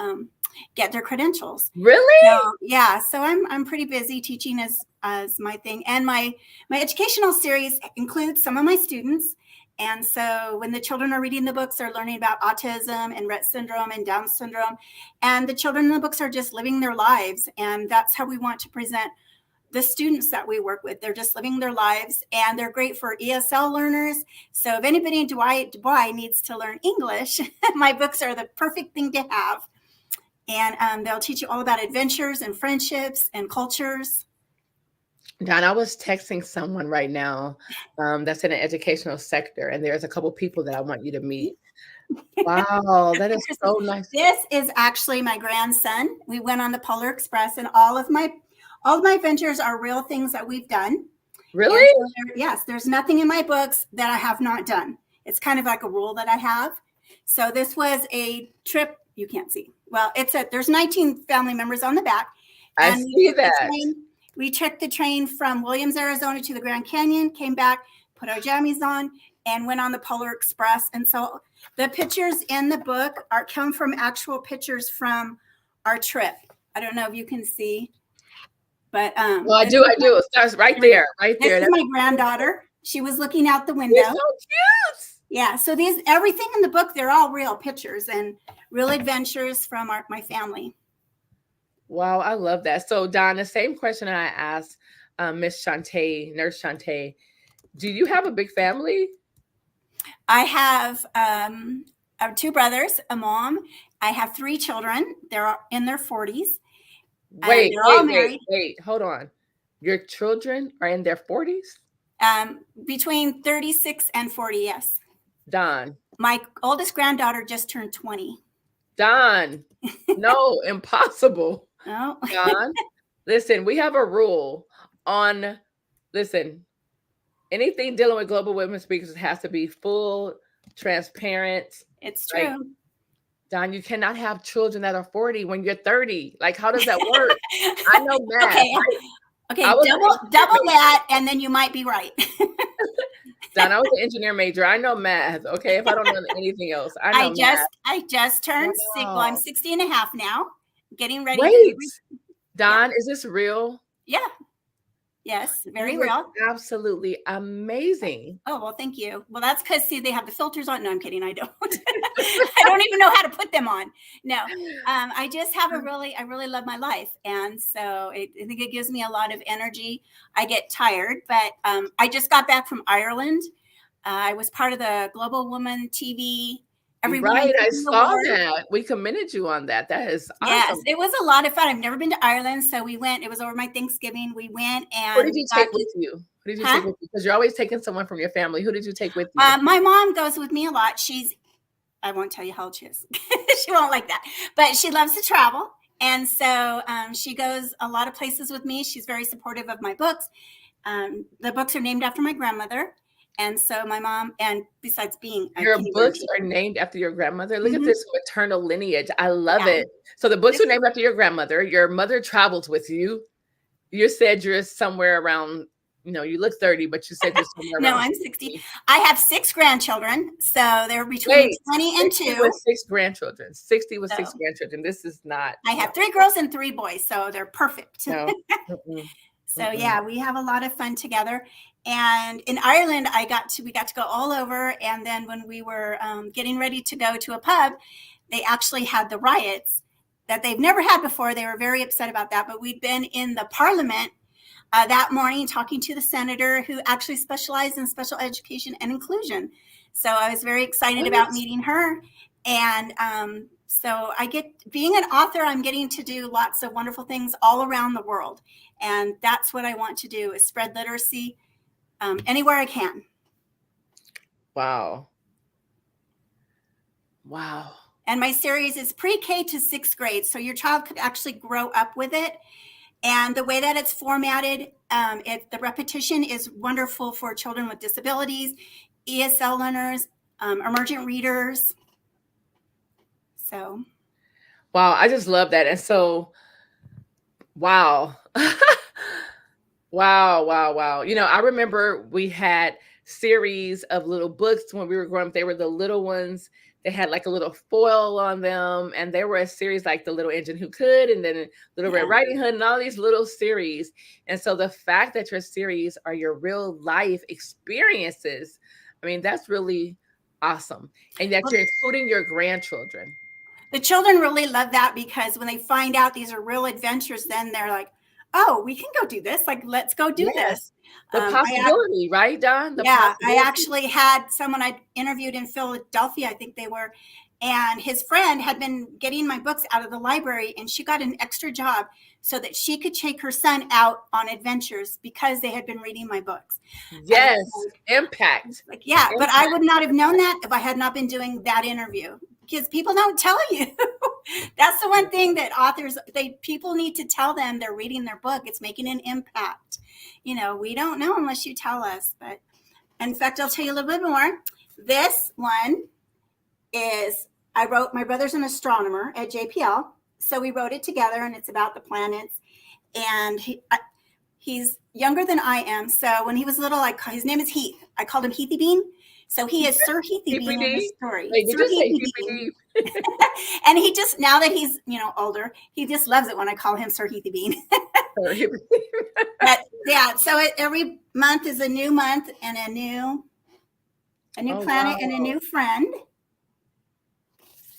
get their credentials. Really? So, yeah. So I'm pretty busy teaching as my thing. And my educational series includes some of my students, And so when the children are reading the books, they're learning about autism and Rett syndrome and Down syndrome. And the children in the books are just living their lives. And that's how we want to present the students that we work with. They're just living their lives, and they're great for ESL learners. So if anybody in Dubai needs to learn English, my books are the perfect thing to have. And they'll teach you all about adventures and friendships and cultures. Don, I was texting someone right now that's in an educational sector, and there's a couple people that I want you to meet. Wow, that is so nice. This is actually my grandson. We went on the Polar Express, and all of my ventures are real things that we've done. Really? So yes, there's nothing in my books that I have not done. It's kind of like a rule that I have. So this was a trip you can't see. Well, there's 19 family members on the back. I see that. We took the train from Williams, Arizona to the Grand Canyon, came back, put our jammies on, and went on the Polar Express. And so the pictures in the book come from actual pictures from our trip. I don't know if you can see, but well, I do. It starts right there. This is my granddaughter. She was looking out the window. She's so cute. Yeah. So everything in the book, they're all real pictures and real adventures from my family. Wow, I love that. So, Don, the same question I asked Miss Shantae, Nurse Shantae, do you have a big family? I have 2 brothers, a mom. I have 3 children. They're in their 40s. Wait, hold on. Your children are in their 40s? Between 36 and 40, yes. Don. My oldest granddaughter just turned 20. Don, no, impossible. No. Don, listen, we have a rule on, anything dealing with Global Women Speakers has to be full, transparent. It's true. Like, Don, you cannot have children that are 40 when you're 30. Like, how does that work? I know math. Okay, double that, and then you might be right. Don, I was an engineer major. I know math. Okay, if I don't know anything else, I know math. I just turned 6. Well, I'm 60 and a half now. Getting ready. Wait, Don, is this real? Yeah. Yes, very real. Absolutely amazing. Oh, well, thank you. Well, that's because, see, they have the filters on. No, I'm kidding. I don't. I don't even know how to put them on. No, I just have I really love my life. And so I think it gives me a lot of energy. I get tired, but I just got back from Ireland. I was part of the Global Woman TV. Right, I saw that. We commended you on that. That is awesome. Yes, it was a lot of fun. I've never been to Ireland, so we went. It was over my Thanksgiving. We went, and what did you take with you? Who did you take with you? Because you're always taking someone from your family. Who did you take with you? My mom goes with me a lot. I won't tell you how old she is. She won't like that, but she loves to travel, and so she goes a lot of places with me. She's very supportive of my books. The books are named after my grandmother. And so my mom, and besides being your books are named after your grandmother. Look at this maternal lineage. I love it. So the books are named after your grandmother. Your mother travels with you. You said you're somewhere around, you look 30, but you said you're somewhere around. No, I'm 60. I have 6 grandchildren. So they're between 20 and 2. With 6 grandchildren. 60 with 6 grandchildren. This is not. I have 3 girls and 3 boys. So they're perfect. No. So yeah, we have a lot of fun together. And in Ireland, we got to go all over. And then when we were getting ready to go to a pub, they actually had the riots that they've never had before. They were very upset about that. But we'd been in the parliament that morning talking to the senator who actually specialized in special education and inclusion. So I was very excited about meeting her. And so being an author, I'm getting to do lots of wonderful things all around the world. And that's what I want to do, is spread literacy anywhere I can. Wow. And my series is pre-K to 6th grade. So your child could actually grow up with it. And the way that it's formatted, the repetition is wonderful for children with disabilities, ESL learners, emergent readers. So. Wow. I just love that. And so, wow. Wow. I remember we had series of little books when we were growing up. They were the little ones. They had like a little foil on them. And they were a series like The Little Engine Who Could, and then Little Red Riding Hood, and all these little series. And so the fact that your series are your real life experiences, I mean, that's really awesome. And that you're including your grandchildren. The children really love that because when they find out these are real adventures, then they're like, oh, we can go do this. Like, let's go do this. The possibility, right, Don? I actually had someone I interviewed in Philadelphia, I think they were, and his friend had been getting my books out of the library, and she got an extra job so that she could take her son out on adventures because they had been reading my books. Yes, impact. Like, yeah, impact. But I would not have known that if I had not been doing that interview, because people don't tell you. That's the one thing that authors, people need to tell them they're reading their book. It's making an impact. You know, we don't know unless you tell us. But in fact, I'll tell you a little bit more. This one is, I wrote, my brother's an astronomer at JPL. So we wrote it together, and it's about the planets. And he's younger than I am. So when he was little, his name is Heath. I called him Heathy Bean. So he is Sir Heathy Bean in the story. Wait, did Sir you say Heathy Bean. And he just, now that he's, older, he just loves it when I call him Sir Heathy Bean. But yeah, so every month is a new month and a new planet and a new friend.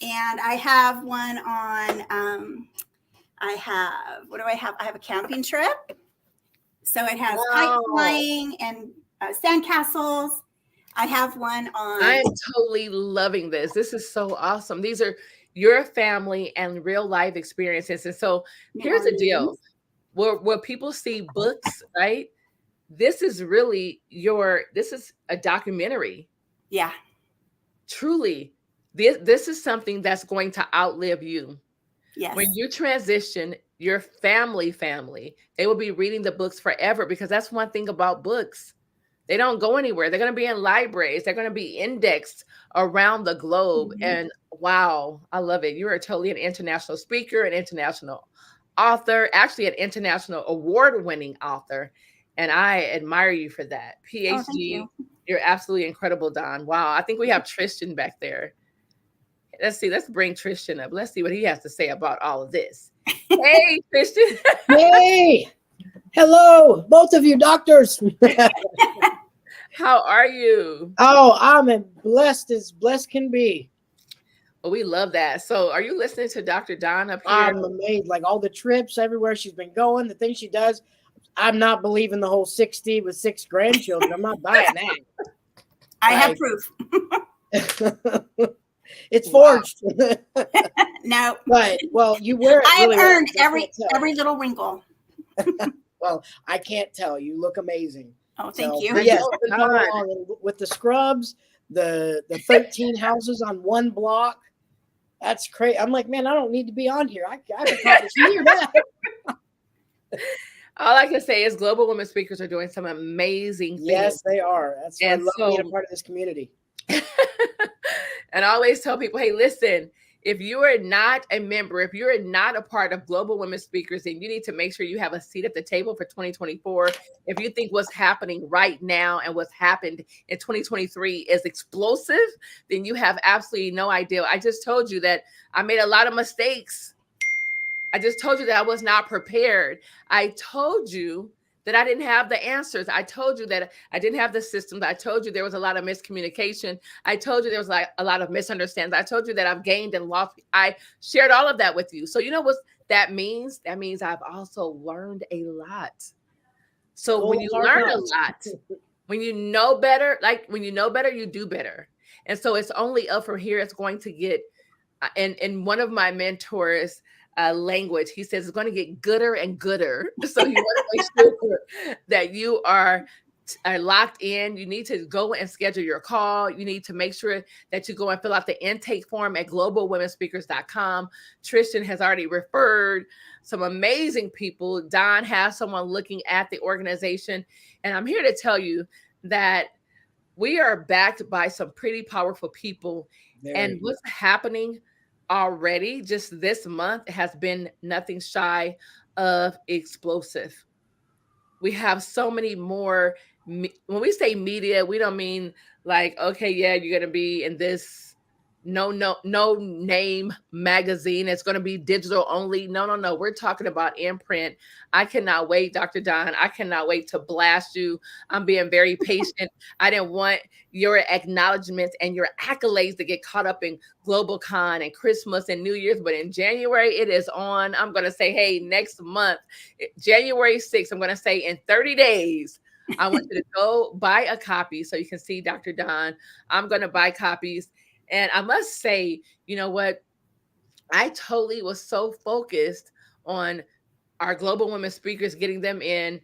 And I have one on, what do I have? I have a camping trip. So it has kite flying and sandcastles. I have one on. I am totally loving this. This is so awesome. These are your family and real life experiences. And so here's the deal. Where people see books, right? This is really this is a documentary. Yeah. Truly. This is something that's going to outlive you. Yes. When you transition, your family, they will be reading the books forever, because that's one thing about books. They don't go anywhere. They're going to be in libraries. They're going to be indexed around the globe. Mm-hmm. And wow, I love it. You're totally an international speaker, an international author, actually an international award-winning author. And I admire you for that. PhD, you're absolutely incredible, Don. Wow. I think we have Tristan back there. Let's bring Tristan up. Let's see what he has to say about all of this. Hey, Tristan. Hey. Hello, both of you doctors. How are you? Oh, I'm blessed as blessed can be. Well, we love that. So are you listening to Dr. Don up here? I'm amazed, like all the trips everywhere she's been going, the things she does. I'm not believing the whole 60 with 6 grandchildren. I'm not buying that. I have proof. It's forged. No. But, well, you wear it. I have earned every little wrinkle. Well, I can't tell. You look amazing. Oh, thank you. Yes, with the scrubs, the 13 houses on one block. That's crazy. I'm like, man, I don't need to be on here. I can accomplish that. All I can say is Global Women Speakers are doing some amazing things. Yes, they are. That's why I love being a part of this community. And I always tell people, hey, listen, if you are not a member, if you're not a part of Global Women Speakers, then you need to make sure you have a seat at the table for 2024. If you think what's happening right now and what's happened in 2023 is explosive, then you have absolutely no idea. I just told you that I made a lot of mistakes. I just told you that I was not prepared. I told you that I didn't have the answers. I told you that I didn't have the systems. I told you there was a lot of miscommunication. I told you there was a lot of misunderstandings. I told you that I've gained and lost. I shared all of that with you. So you know what that means? That means I've also learned a lot. So when you learn a lot, when you know better, you do better. And so it's only up from here. It's going to get, and one of my mentors, language, he says it's going to get gooder and gooder. So you want to make sure that you are locked in. You need to go and schedule your call. You need to make sure that you go and fill out the intake form at globalwomenspeakers.com. Tristan has already referred some amazing people. Don has someone looking at the organization. And I'm here to tell you that we are backed by some pretty powerful people. And what's happening already just this month has been nothing shy of explosive. We have so many more. When we say media, we don't mean like, okay, yeah, you're going to be in this no name magazine. It's going to be digital only. No. We're talking about imprint. I cannot wait, Dr. Don. I cannot wait to blast you. I'm being very patient. I didn't want your acknowledgments and your accolades to get caught up in GLOBALcon and Christmas and New Year's, but in January it is on. I'm going to say, hey, next month, January 6th, I'm going to say in 30 days, I want you to go buy a copy so you can see Dr. Don. I'm going to buy copies. And I must say, you know what? I totally was so focused on our global women speakers, getting them in.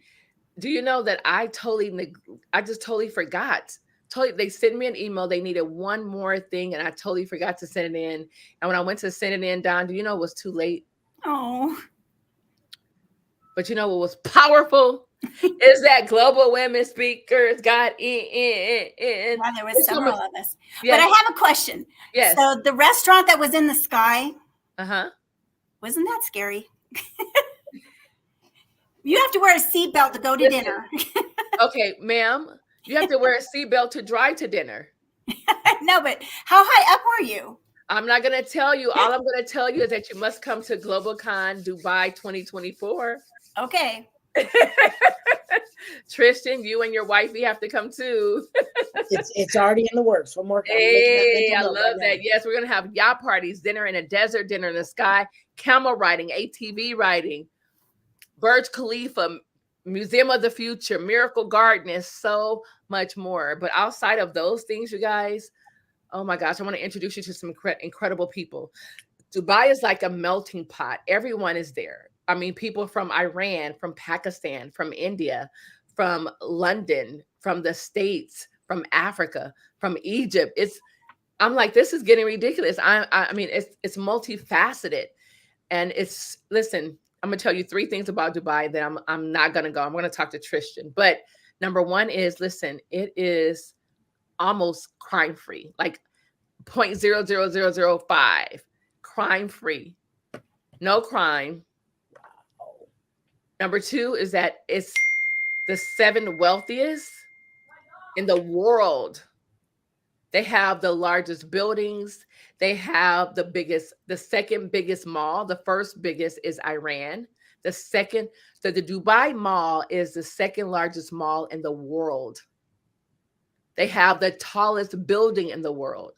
Do you know that I just totally forgot. They sent me an email. They needed one more thing, and I totally forgot to send it in. And when I went to send it in, Don, do you know it was too late? Oh. But you know what was powerful? Is that global women speakers got in. Yeah, there was several of us. Yes. But I have a question. Yes. So the restaurant that was in the sky, wasn't that scary? You have to wear a seatbelt to go to dinner. Okay, ma'am, you have to wear a seatbelt to drive to dinner. No, but how high up were you? I'm not going to tell you. All I'm going to tell you is that you must come to GLOBALcon Dubai 2024. Okay. Tristan, you and your wifey have to come too. It's already in the works. One more. Hey, I love that. Yes, we're going to have yacht parties, dinner in a desert, dinner in the sky, camel riding, ATV riding, Burj Khalifa, Museum of the Future, Miracle Garden, and so much more. But outside of those things, you guys, oh my gosh, I want to introduce you to some incredible people. Dubai is like a melting pot. Everyone is there. I mean, people from Iran, from Pakistan, from India, from London, from the States, from Africa, from Egypt. I'm like, this is getting ridiculous. I mean, it's multifaceted. And listen, I'm going to tell you 3 things about Dubai that I'm not going to go. I'm going to talk to Tristan. But number 1 is, listen, it is almost crime free, like 0.00005 crime free, no crime. Number 2 is that it's the 7 wealthiest in the world. They have the largest buildings. They have the second biggest mall. The first biggest is Iran. The Dubai Mall is the second largest mall in the world. They have the tallest building in the world,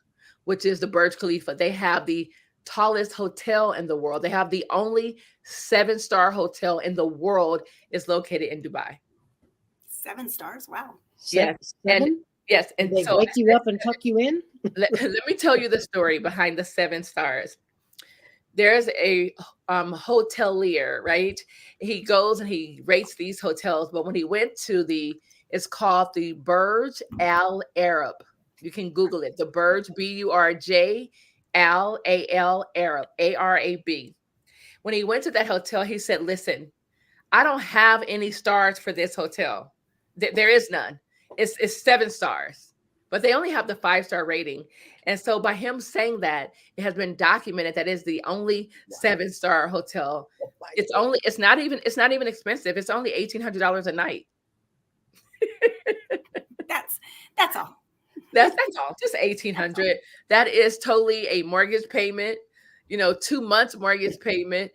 which is the Burj Khalifa. They have the tallest hotel in the world. They have the only 7-star hotel in the world is located in Dubai. 7 stars? Wow. Yes. And yes. And they wake you up and tuck you in? Let me tell you the story behind the 7 stars. There's a hotelier, right? He goes and he rates these hotels. But when he went to it's called the Burj Al Arab. You can Google it. The Burj, BURJ Al Arab, ARAB. When he went to that hotel, he said, listen, I don't have any stars for this hotel. There is none. It's 7 stars, but they only have the 5-star rating. And so by him saying that, it has been documented that is the only 7-star hotel. It's not even expensive. It's only $1,800 a night. That's all. That's all. Just $1,800. That is totally a mortgage payment. 2 months mortgage payment,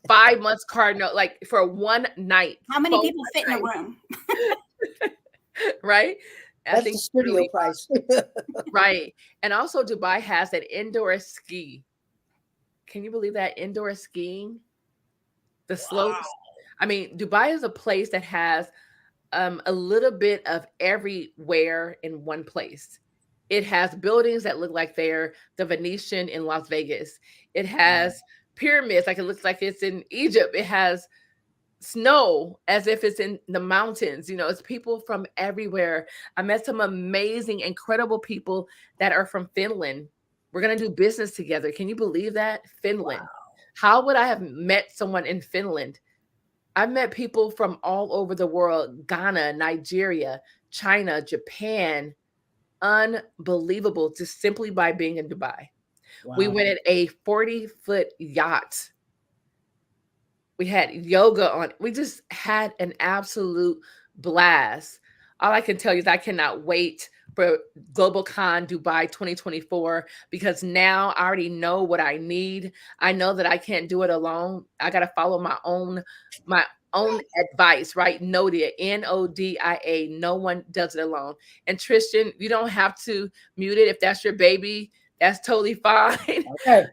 5 months car note, like for one night. How many people fit in a room? Right? That's the studio price. Right. And also Dubai has that indoor ski. Can you believe that? Indoor skiing? The slopes. I mean, Dubai is a place that has a little bit of everywhere in one place. It has buildings that look like they're the Venetian in Las Vegas. It has pyramids like it looks like it's in Egypt. It has snow as if it's in the mountains. It's people from everywhere. I met some amazing, incredible people that are from Finland. We're going to do business together. Can you believe that? Finland. Wow. How would I have met someone in Finland? I've met people from all over the world, Ghana, Nigeria, China, Japan. Unbelievable, just simply by being in Dubai. Wow. We went in a 40-foot yacht. We had yoga on. We just had an absolute blast. All I can tell you is I cannot wait for GLOBALcon Dubai 2024, because now I already know what I need. I know that I can't do it alone. I got to follow my own advice, right? NODIA, NODIA. No one does it alone. And Tristan, you don't have to mute it if that's your baby. That's totally fine. Okay.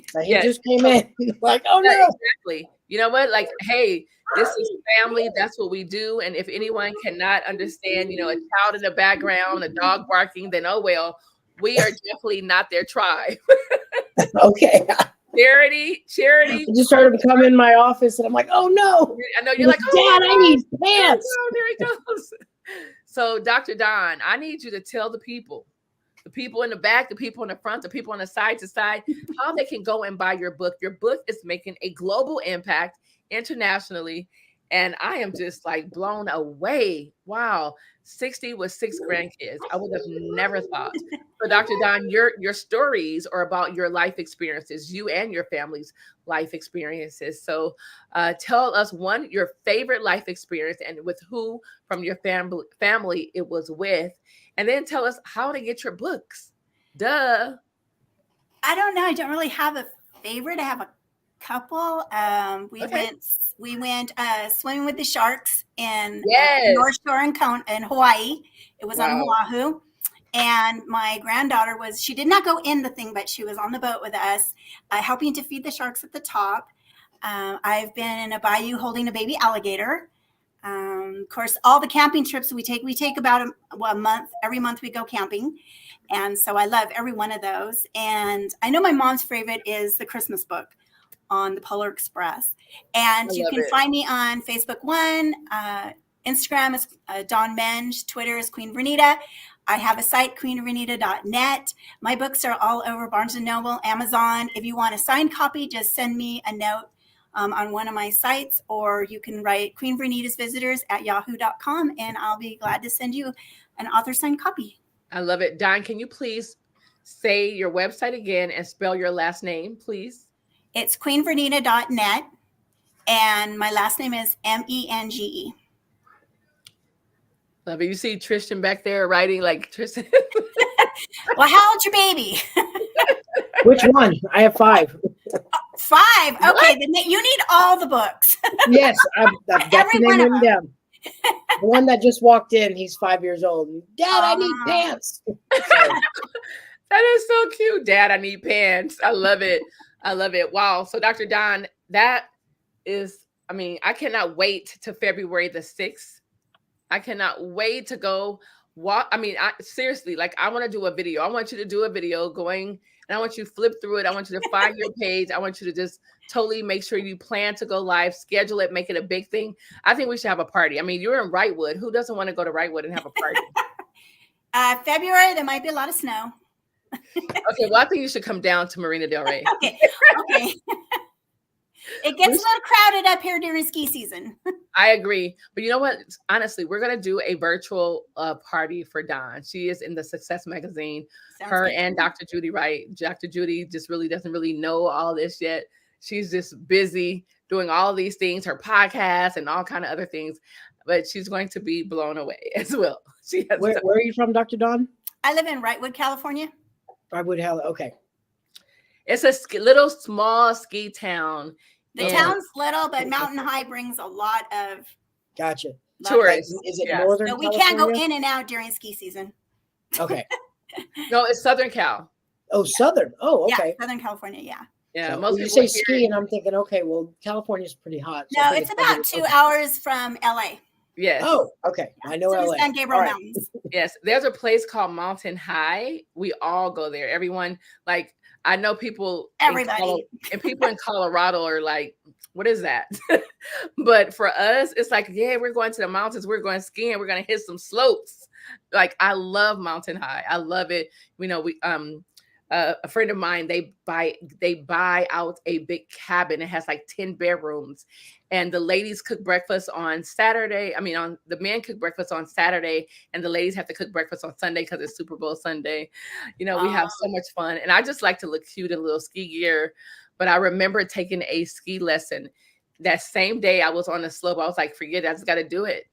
So he just came in like, oh no. Exactly. You know what? Like, hey, this is family. That's what we do. And if anyone cannot understand, a child in the background, a dog barking, then oh well, we are definitely not their tribe. Okay. Charity. I just started to come in my office and I'm like, oh no. I know you're like, oh, Dad, I need pants. Oh, there he goes. So Dr. Don, I need you to tell the people in the back, the people in the front, the people on the side to side, how they can go and buy your book. Your book is making a global impact internationally. And I am just like blown away. Wow. 60 with 6 grandkids. I would have never thought. So Dr. Don, your stories are about your life experiences, you and your family's life experiences. So tell us your favorite life experience and with who from your family it was with. And then tell us how to get your books. Duh. I don't know. I don't really have a favorite. I have a couple. We went swimming with the sharks in North Shore in Hawaii. It was on Oahu. And my granddaughter she did not go in the thing, but she was on the boat with us, helping to feed the sharks at the top. I've been in a bayou holding a baby alligator. Of course, all the camping trips we take about a month. Every month we go camping. And so I love every one of those. And I know my mom's favorite is the Christmas book on the Polar Express. And you can find me on Facebook Instagram is Dawn Menge, Twitter is Queen Vernita. I have a site, queenvernita.net. My books are all over Barnes & Noble, Amazon. If you want a signed copy, just send me a note on one of my sites, or you can write Queen Vernita's Visitors at yahoo.com, and I'll be glad to send you an author signed copy. I love it. Don, can you please say your website again and spell your last name, please? It's queenvernita.net, and my last name is Menge. Love it. You see Tristan back there writing like Tristan. Well, how old's your baby? Which one? I have 5. 5. Okay, then you need all the books. Yes, I've got to name him down. The one that just walked in, he's 5 years old. Dad, I need pants. That is so cute. Dad, I need pants. I love it. I love it. Wow. So Dr. Don, that is, I cannot wait to February the 6th. I cannot wait to go walk. Seriously, like I want to do a video. I want you to do a video going, and I want you to flip through it. I want you to find your page. I want you to just totally make sure you plan to go live, schedule it, make it a big thing. I think we should have a party. You're in Wrightwood. Who doesn't want to go to Wrightwood and have a party? February, there might be a lot of snow. Okay, well, I think you should come down to Marina Del Rey. Okay. It gets a little crowded up here during ski season. I agree. But you know what? Honestly, we're going to do a virtual party for Dawn. She is in the Success Magazine. Her and Dr. Judy Wright. Dr. Judy just really doesn't really know all this yet. She's just busy doing all these things, her podcast and all kind of other things. But she's going to be blown away as well. Where are you from, Dr. Dawn? I live in Wrightwood, California. Okay. It's a little small ski town. The town's little, but Mountain High brings a lot of tourists. Is it northern? So we can't go in and out during ski season. Okay. No, it's Southern Cal. Oh, Southern. Oh, okay. Yeah, Southern California. Yeah. Yeah. So most you say ski, and I'm thinking, okay, well, California's pretty hot. So no, it's about 2 hours from LA. Yes. Oh, okay. I know LA. San Gabriel Mountains. Yes. There's a place called Mountain High. We all go there. Everyone, like, I know people. Everybody. And people in Colorado are like, what is that? But for us, it's like, yeah, we're going to the mountains. We're going skiing. We're going to hit some slopes. Like, I love Mountain High. I love it. A friend of mine, they buy out a big cabin. It has like 10 bedrooms, and the ladies cook breakfast on Saturday. The men cook breakfast on Saturday, and the ladies have to cook breakfast on Sunday because it's Super Bowl Sunday. We have so much fun, and I just like to look cute in little ski gear. But I remember taking a ski lesson that same day. I was on the slope. I was like, forget it. I just got to do it.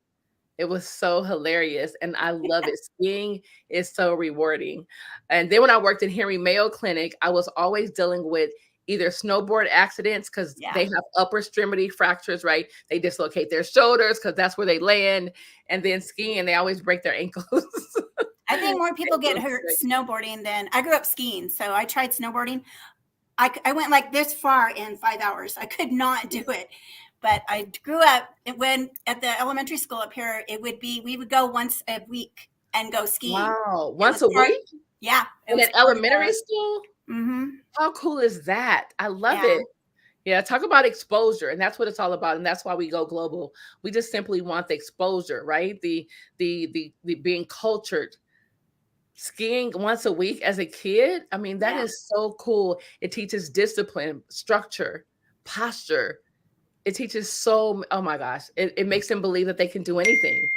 It was so hilarious, and I love it. Skiing is so rewarding. And then when I worked in Henry Mayo Clinic, I was always dealing with either snowboard accidents because Yeah. they have upper extremity fractures, right? They dislocate their shoulders because that's where they land. And then skiing, they always break their ankles. I think more people get hurt snowboarding than I grew up skiing. So I tried snowboarding. I went like this far in 5 hours. I could not do it. But I grew up when at the elementary school up here, we would go once a week and go skiing. Wow. Once a week? Yeah. In an elementary school? Mm-hmm. How cool is that? I love it. Yeah, talk about exposure, and that's what it's all about, and that's why we go global. We just simply want the exposure, right? The being cultured. Skiing once a week as a kid, I mean, that is so cool. It teaches discipline, structure, posture. It teaches oh my gosh, it makes them believe that they can do anything.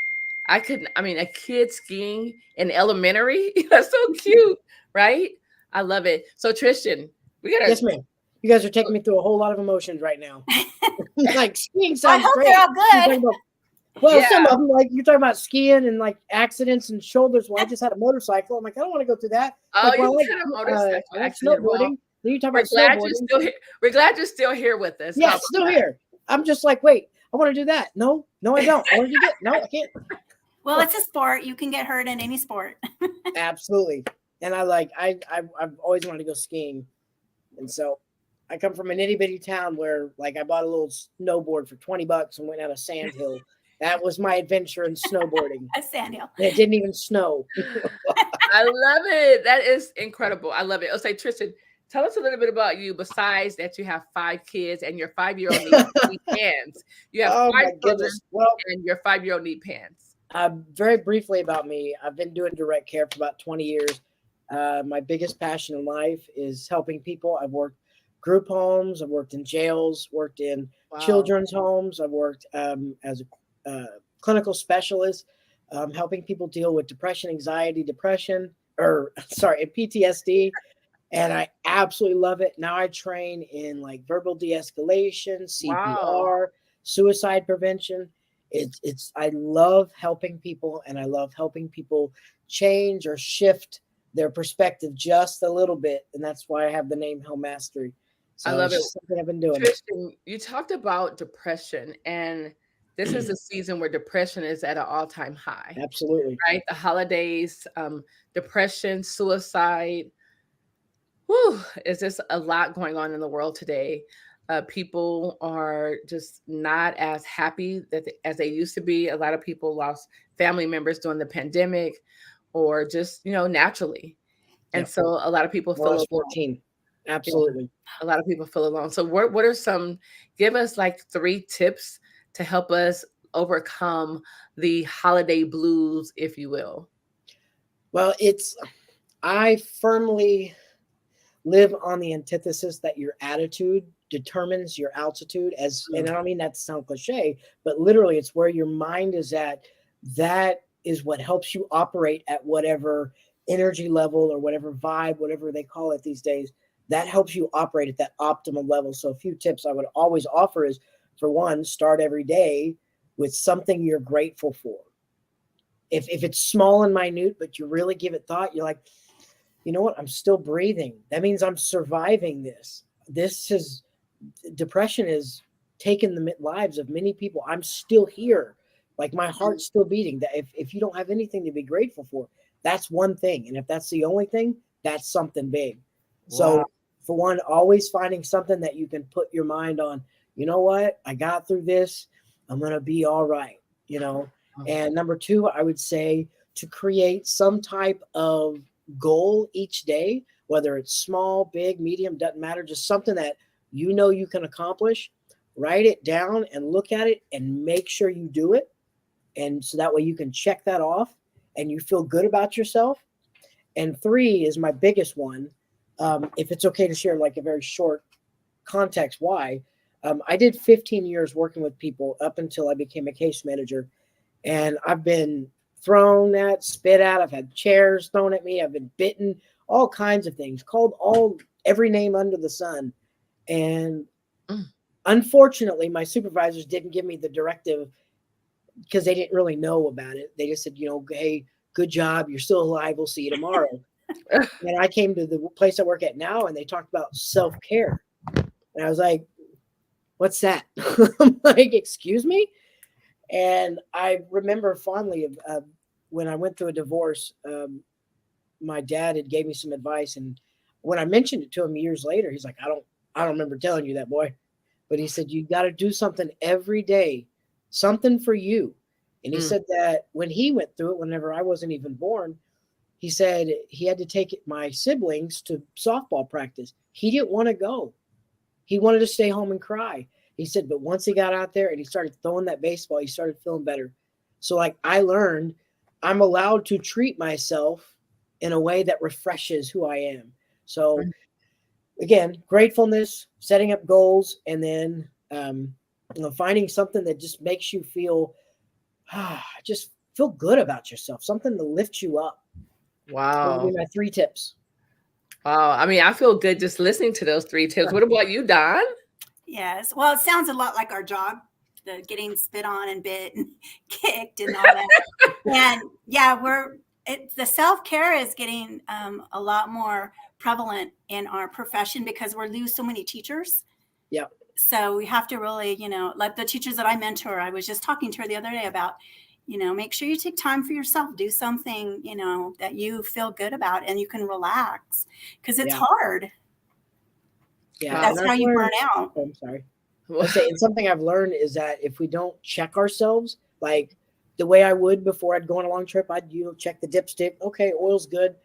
I mean, a kid skiing in elementary, that's so cute, right? I love it. So Tristan, we gotta. Yes, ma'am. You guys are taking me through a whole lot of emotions right now. Like skiing sounds I hope great. they're all good. Well, some of them, like you're talking about skiing and like accidents and shoulders. Well, I just had a motorcycle. I'm like, I don't want to go through that. Oh, like, you had a motorcycle I like accident. snowboarding. Then you talk We're about glad snowboarding. you're still here. We're glad you're still here with us. Yeah, still here. I'm just like, wait, I want to do that. No, I don't. I want to do that. No, I can't. Well, it's a sport. You can get hurt in any sport. Absolutely. And I've always wanted to go skiing. And so I come from an itty bitty town where like I bought a little snowboard for $20 and went out a sand hill. That was my adventure in snowboarding. A sand hill. And it didn't even snow. I love it. That is incredible. I love it. Okay, Tristan, tell us a little bit about you. Besides that, you have 5 kids and your 5-year-old needs pants. You have 5 children and your 5-year-old need pants. Very briefly about me, I've been doing direct care for about 20 years. My biggest passion in life is helping people. I've worked group homes. I've worked in jails, worked in children's homes. I've worked as a clinical specialist, helping people deal with depression, anxiety, and PTSD. And I absolutely love it. Now I train in like verbal de-escalation, CPR, suicide prevention. I love helping people, and I love helping people change or shift their perspective just a little bit. And that's why I have the name Hell Mastery. So I love it. Something I've been doing. Tristan, you talked about depression, and this is a season where depression is at an all-time high. Absolutely. Right? The holidays, depression, suicide. Whew, is just a lot going on in the world today. People are just not as happy as they used to be. A lot of people lost family members during the pandemic or just, naturally. And so a lot of people feel alone. Absolutely. A lot of people feel alone. So what are give us like 3 tips to help us overcome the holiday blues, if you will? Well, I firmly live on the antithesis that your attitude determines your altitude, and I don't mean that to sound cliche, but literally it's where your mind is at. That is what helps you operate at whatever energy level or whatever vibe, whatever they call it these days. That helps you operate at that optimal level. So a few tips I would always offer is, for one, start every day with something you're grateful for. If it's small and minute, but you really give it thought, you're like, you know what? I'm still breathing. That means I'm surviving this. Depression has taken the lives of many people. I'm still here. Like my heart's still beating. That if you don't have anything to be grateful for, that's one thing. And if that's the only thing, that's something big. Wow. So for one, always finding something that you can put your mind on. You know what? I got through this. I'm going to be all right. And number 2, I would say to create some type of goal each day, whether it's small, big, medium, doesn't matter, just something that you can accomplish. Write it down and look at it and make sure you do it. And so that way you can check that off and you feel good about yourself. And 3 is my biggest one. If it's okay to share like a very short context why, I did 15 years working with people up until I became a case manager. And I've been thrown at, spit at, I've had chairs thrown at me, I've been bitten, all kinds of things, called every name under the sun. And unfortunately, my supervisors didn't give me the directive because they didn't really know about it. They just said, hey, good job. You're still alive. We'll see you tomorrow. And I came to the place I work at now, and they talked about self-care. And I was like, what's that? I'm like, excuse me? And I remember fondly of when I went through a divorce, my dad had gave me some advice. And when I mentioned it to him years later, he's like, I don't remember telling you that, boy. But he said, you got to do something every day, something for you. And he said that when he went through it, whenever I wasn't even born, he said he had to take my siblings to softball practice. He didn't want to go. He wanted to stay home and cry. He said, but once he got out there and he started throwing that baseball, he started feeling better. So like I learned I'm allowed to treat myself in a way that refreshes who I am. So again, gratefulness, setting up goals, and then finding something that just makes you feel just feel good about yourself, something to lift you up. Wow. Those would be my 3 tips. Wow. I mean, I feel good just listening to those 3 tips. What about you, Don? Yes. Well, it sounds a lot like our job, the getting spit on and bit and kicked and all that. And yeah, the self-care is getting a lot more prevalent in our profession because we lose so many teachers. Yeah. So we have to really, like the teachers that I mentor, I was just talking to her the other day about, make sure you take time for yourself, do something, that you feel good about and you can relax because it's hard. Yeah. That's how you burn out. Oh, I'm sorry. And something I've learned is that if we don't check ourselves, like the way I would before I'd go on a long trip, I'd check the dipstick. Okay, oil's good.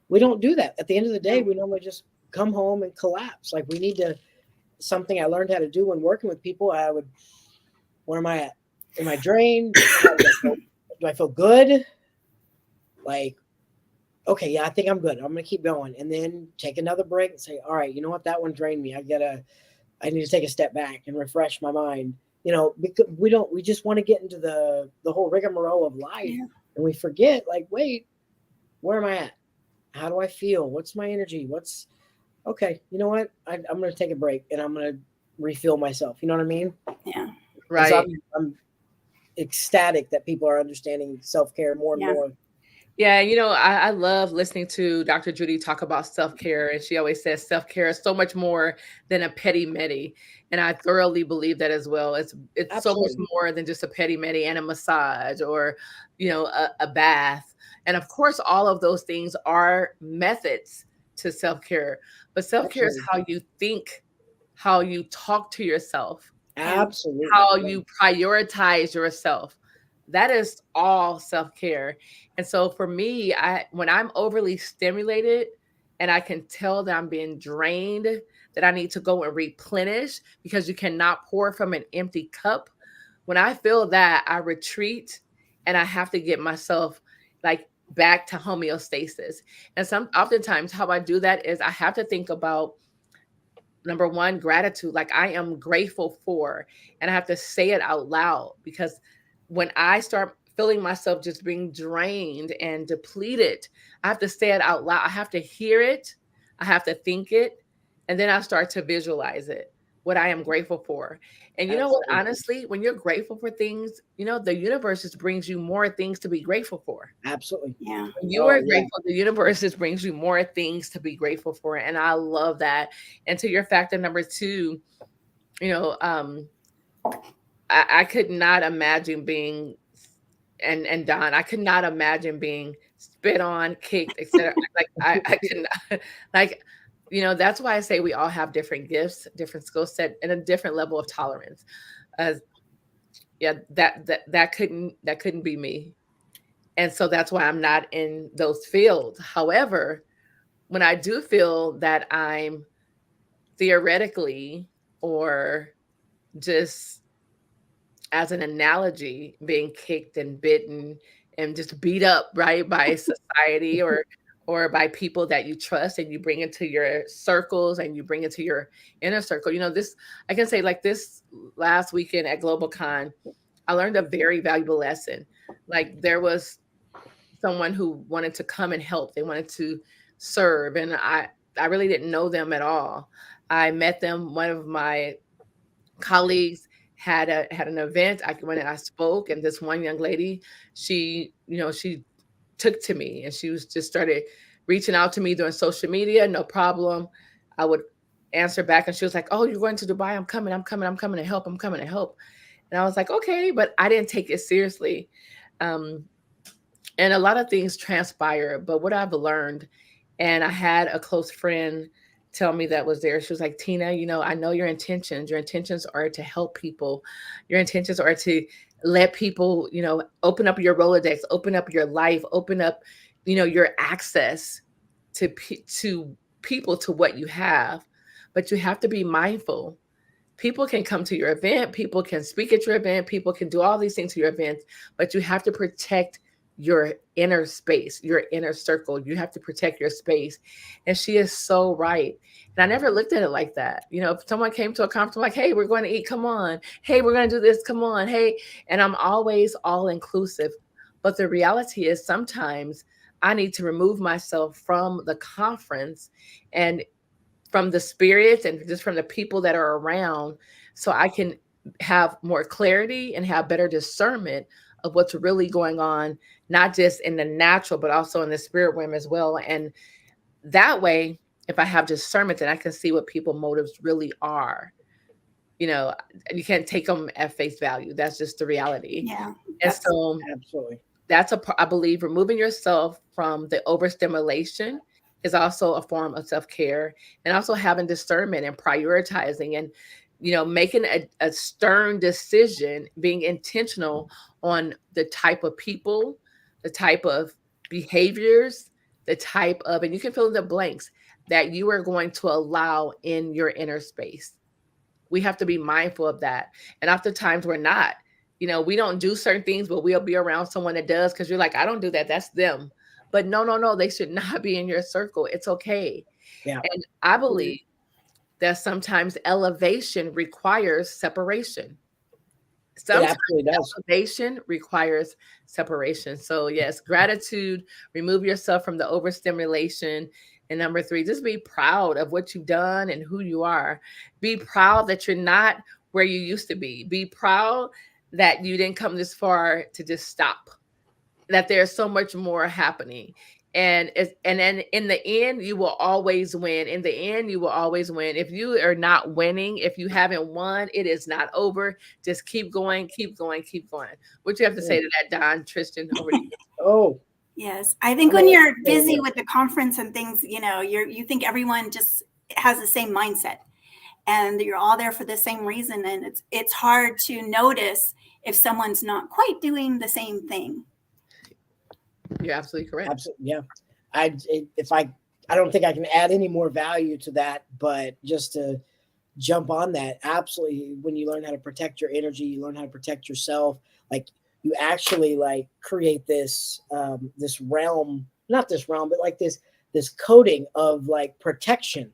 We don't do that. At the end of the day, we normally just come home and collapse. Like we need to. Something I learned how to do when working with people. Where am I at? Am I drained? Do I feel good? Like, okay, yeah, I think I'm good. I'm gonna keep going, and then take another break and say, all right, you know what? That one drained me. I need to take a step back and refresh my mind. Because we just want to get into the whole rigmarole of life, and we forget, like, wait, where am I at? How do I feel? What's my energy? Okay, you know what? I'm going to take a break and I'm going to refill myself. You know what I mean? Yeah. Right. So I'm ecstatic that people are understanding self-care more and more. Yeah, I love listening to Dr. Judy talk about self-care, and she always says self-care is so much more than a petty-medi, and I thoroughly believe that as well. It's so much more than just a petty-medi and a massage or, a bath. And of course, all of those things are methods to self-care, but self-care is how you think, how you talk to yourself, absolutely, how you prioritize yourself. That is all self-care. And so for me, when I'm overly stimulated and I can tell that I'm being drained, that I need to go and replenish because you cannot pour from an empty cup. When I feel that, I retreat and I have to get myself like back to homeostasis. And oftentimes how I do that is I have to think about, number one, gratitude, like I am grateful for, and I have to say it out loud because when I start feeling myself just being drained and depleted, I have to say it out loud. I have to hear it. I have to think it. And then I start to visualize it, what I am grateful for. And you know what, honestly, when you're grateful for things, the universe just brings you more things to be grateful for. Absolutely. Yeah. When you are grateful, the universe just brings you more things to be grateful for. And I love that. And to your factor number 2, I could not imagine being, and Don, I could not imagine being spit on, kicked, etc. Like I could not, like, that's why I say we all have different gifts, different skill set, and a different level of tolerance. That couldn't be me. And so that's why I'm not in those fields. However, when I do feel that I'm theoretically or just as an analogy being kicked and bitten and just beat up, right, by society or by people that you trust and you bring into your circles and you bring into your inner circle. This, I can say, like, this last weekend at GLOBALcon, I learned a very valuable lesson. Like, there was someone who wanted to come and help. They wanted to serve. And I really didn't know them at all. I met them. One of my colleagues had an event. I went and I spoke, and this one young lady, she took to me, and she was just started reaching out to me doing social media. No problem. I would answer back, and she was like, "Oh, you're going to Dubai? I'm coming. I'm coming. I'm coming to help. I'm coming to help." And I was like, "Okay," but I didn't take it seriously. And a lot of things transpire. But what I've learned, and I had a close friend tell me that was there. She was like, "Tina, I know your intentions. Your intentions are to help people. Your intentions are to let people, open up your Rolodex, open up your life, open up, your access to people, to what you have. But you have to be mindful. People can come to your event, people can speak at your event, people can do all these things to your event, but you have to protect your inner space, your inner circle. You have to protect your space." And she is so right. And I never looked at it like that. If someone came to a conference, I'm like, "Hey, we're going to eat. Come on. Hey, we're going to do this. Come on. Hey." And I'm always all inclusive. But the reality is sometimes I need to remove myself from the conference and from the spirits and just from the people that are around, so I can have more clarity and have better discernment of what's really going on, not just in the natural, but also in the spirit realm as well. And that way, if I have discernment, then I can see what people's motives really are. You can't take them at face value. That's just the reality. Yeah. And so Absolutely. I believe removing yourself from the overstimulation is also a form of self-care, and also having discernment and prioritizing, and making a stern decision, being intentional on the type of people, the type of behaviors, the type of, and you can fill in the blanks, that you are going to allow in your inner space. We have to be mindful of that. And oftentimes we're not. We don't do certain things, but we'll be around someone that does, because you're like, "I don't do that. That's them." But no, they should not be in your circle. It's okay. Yeah. And I believe that sometimes elevation requires separation. It Sometimes absolutely does. elevation requires separation. So yes, gratitude, remove yourself from the overstimulation. And number 3, just be proud of what you've done and who you are. Be proud that you're not where you used to be. Be proud that you didn't come this far to just stop, that there's so much more happening. And then in the end, you will always win. In the end, you will always win. If you are not winning, if you haven't won, it is not over. Just keep going, keep going, keep going. What you have to say to that, Don? Tristan, over to you. Oh, Yes, I think when you're busy with the conference and things, you think everyone just has the same mindset, and you're all there for the same reason, and it's hard to notice if someone's not quite doing the same thing. You're absolutely correct. Absolutely, yeah. I don't think I can add any more value to that, but just to jump on that, absolutely. When you learn how to protect your energy, you learn how to protect yourself. Like, you actually like create this this realm, not this realm, but like this coating of like protection,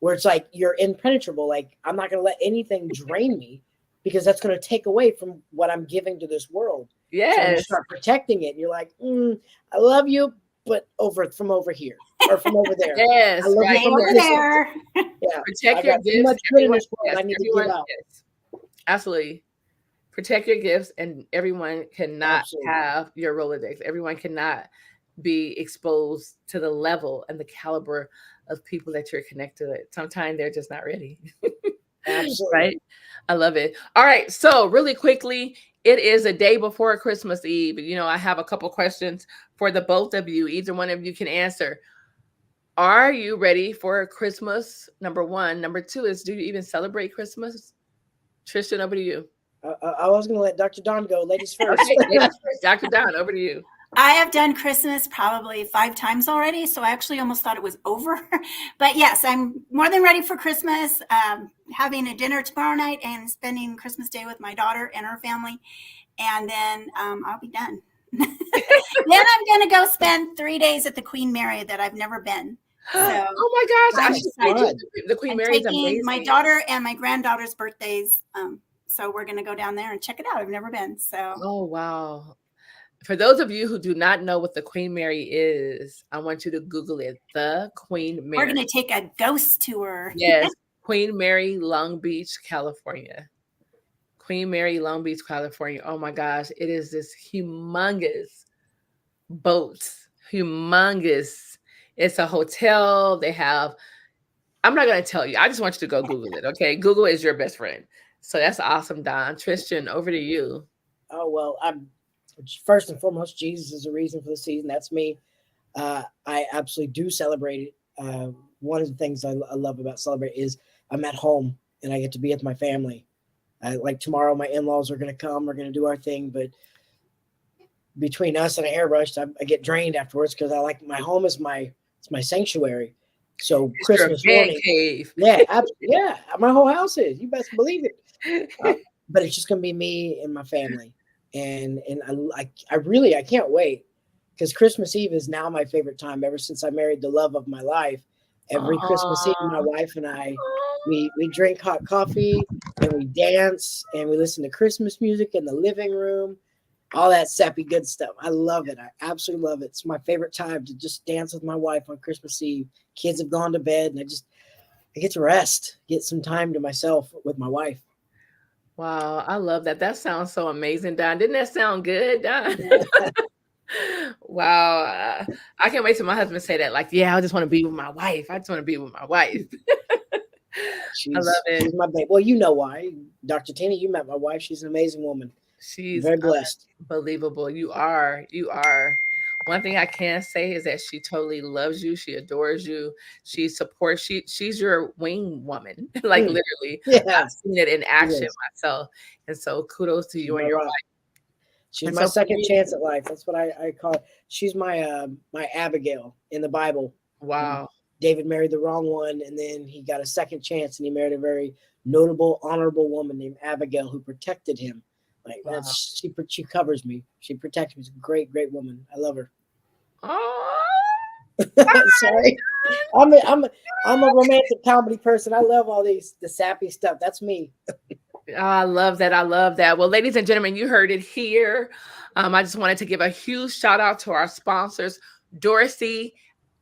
where it's like you're impenetrable. Like, I'm not going to let anything drain me, because that's going to take away from what I'm giving to this world. Yes. So you start protecting it, and you're like, I love you, but from over here or from over there. Yes, I love right. you from Over there. Yeah. Protect I your got too gifts. much good in Everyone, this world. yes, I need to everyone, give out. yes. Absolutely. Protect your gifts, and everyone cannot Absolutely. have your Rolodex. Everyone cannot be exposed to the level and the caliber of people that you're connected with. Sometimes they're just not ready. Absolutely. Right? I love it. All right. So really quickly, it is a day before Christmas Eve. I have a couple questions for the both of you. Either one of you can answer. Are you ready for Christmas? Number 1. Number 2 is, do you even celebrate Christmas? Tristan, over to you. I was going to let Dr. Don go. Ladies first. Okay, ladies first. Dr. Don, over to you. I have done Christmas probably 5 times already, so I actually almost thought it was over. But yes, I'm more than ready for Christmas. Having a dinner tomorrow night and spending Christmas Day with my daughter and her family, and then I'll be done. Then I'm going to go spend 3 days at the Queen Mary that I've never been. So, oh my gosh! The Queen Mary is amazing. My daughter and my granddaughter's birthdays, so we're going to go down there and check it out. I've never been. So, oh wow! For those of you who do not know what the Queen Mary is, I want you to Google it. The Queen Mary. We're going to take a ghost tour. Yes, Queen Mary, Long Beach, California. Queen Mary, Long Beach, California. Oh my gosh, it is this humongous boat. Humongous. It's a hotel. They have, I'm not going to tell you. I just want you to go Google it. Okay. Google is your best friend. So that's awesome, Don. Tristan, over to you. Oh well, I'm first and foremost, Jesus is the reason for the season. That's me. I absolutely do celebrate it. One of the things I love about celebrate is I'm at home and I get to be with my family. Like tomorrow, my in-laws are going to come. We're going to do our thing, but between us and a hairbrush, I get drained afterwards because I like my home is it's my sanctuary. So It's Christmas your man morning, cave. yeah, yeah, my whole house is. You best believe it. But it's just going to be me and my family, and I can't wait because Christmas Eve is now my favorite time. Ever since I married the love of my life, every Christmas Eve, my wife and I we drink hot coffee and we dance and we listen to Christmas music in the living room. All that sappy good stuff. I love it. I absolutely love it. It's my favorite time to just dance with my wife on Christmas Eve. Kids have gone to bed and I get to rest, get some time to myself with my wife. Wow, I love that. That sounds so amazing, Don. Didn't that sound good, Don? Wow. I can't wait till my husband say that. Like, yeah, I just want to be with my wife. I just want to be with my wife. I love it. She's my baby. Well, you know why. Dr. Tina, you met my wife. She's an amazing woman. She's very blessed. Unbelievable. You are. You are. One thing I can say is that she totally loves you. She adores you. She supports. She's your wing woman. Like literally. Yeah. I've seen it in action myself. And so kudos to you and your wife. She's my second chance at life. That's what I call it. She's my my Abigail in the Bible. Wow. David married the wrong one, and then he got a second chance, and he married a very notable, honorable woman named Abigail who protected him. Like that's she covers me. She protects me. She's a great, great woman. I love her. Oh, sorry. I'm a romantic comedy person. I love all the sappy stuff. That's me. I love that. I love that. Well, ladies and gentlemen, you heard it here. I just wanted to give a huge shout out to our sponsors, Dorsey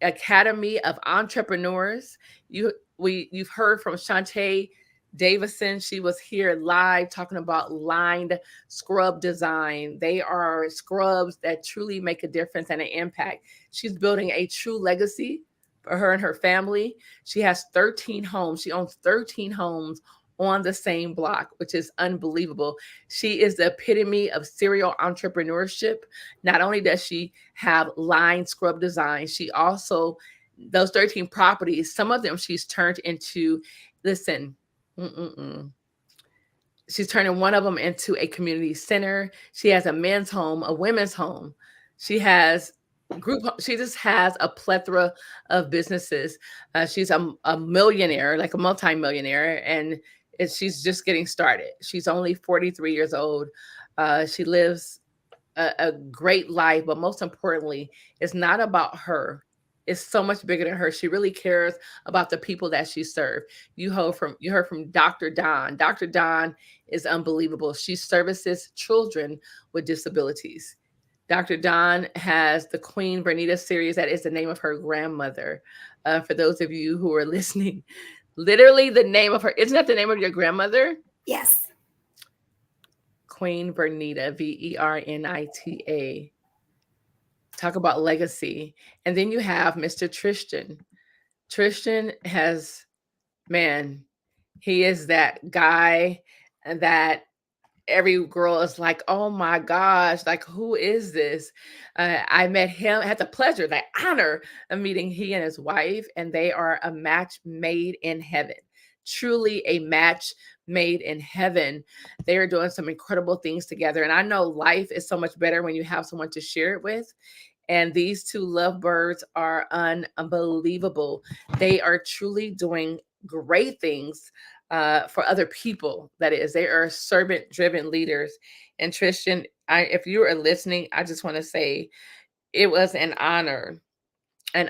Academy of Entrepreneurs. You've heard from Shantae Davison. She was here live talking about Lighned scrub design. They are scrubs that truly make a difference and an impact. She's building a true legacy for her and her family. She has 13 homes. She owns 13 homes on the same block, which is unbelievable. She is the epitome of serial entrepreneurship. Not only does she have Lighned scrub design, she also, those 13 properties, some of them she's turned into, listen, she's turning one of them into a community center. She has a men's home, a women's home. She has she just has a plethora of businesses. She's a millionaire, like a multimillionaire, and she's just getting started. She's only 43 years old. She lives a great life, but most importantly, it's not about her. It's so much bigger than her. She really cares about the people that she serves. You heard from Dr. Don. Dr. Don is unbelievable. She services children with disabilities. Dr. Don has the Queen Bernita series. That is the name of her grandmother. For those of you who are listening, literally the name of her, isn't that the name of your grandmother? Yes. Queen Bernita, Vernita. Talk about legacy. And then you have Mr. Tristan. Tristan has, man, he is that guy that every girl is like, oh my gosh, like, who is this? I met him, had the pleasure, the honor of meeting he and his wife, and they are a match made in heaven. Truly a match made in heaven. They are doing some incredible things together. And I know life is so much better when you have someone to share it with. And these two lovebirds are unbelievable. They are truly doing great things for other people. That is, they are servant-driven leaders. And Tristan, if you are listening, I just want to say it was an honor, and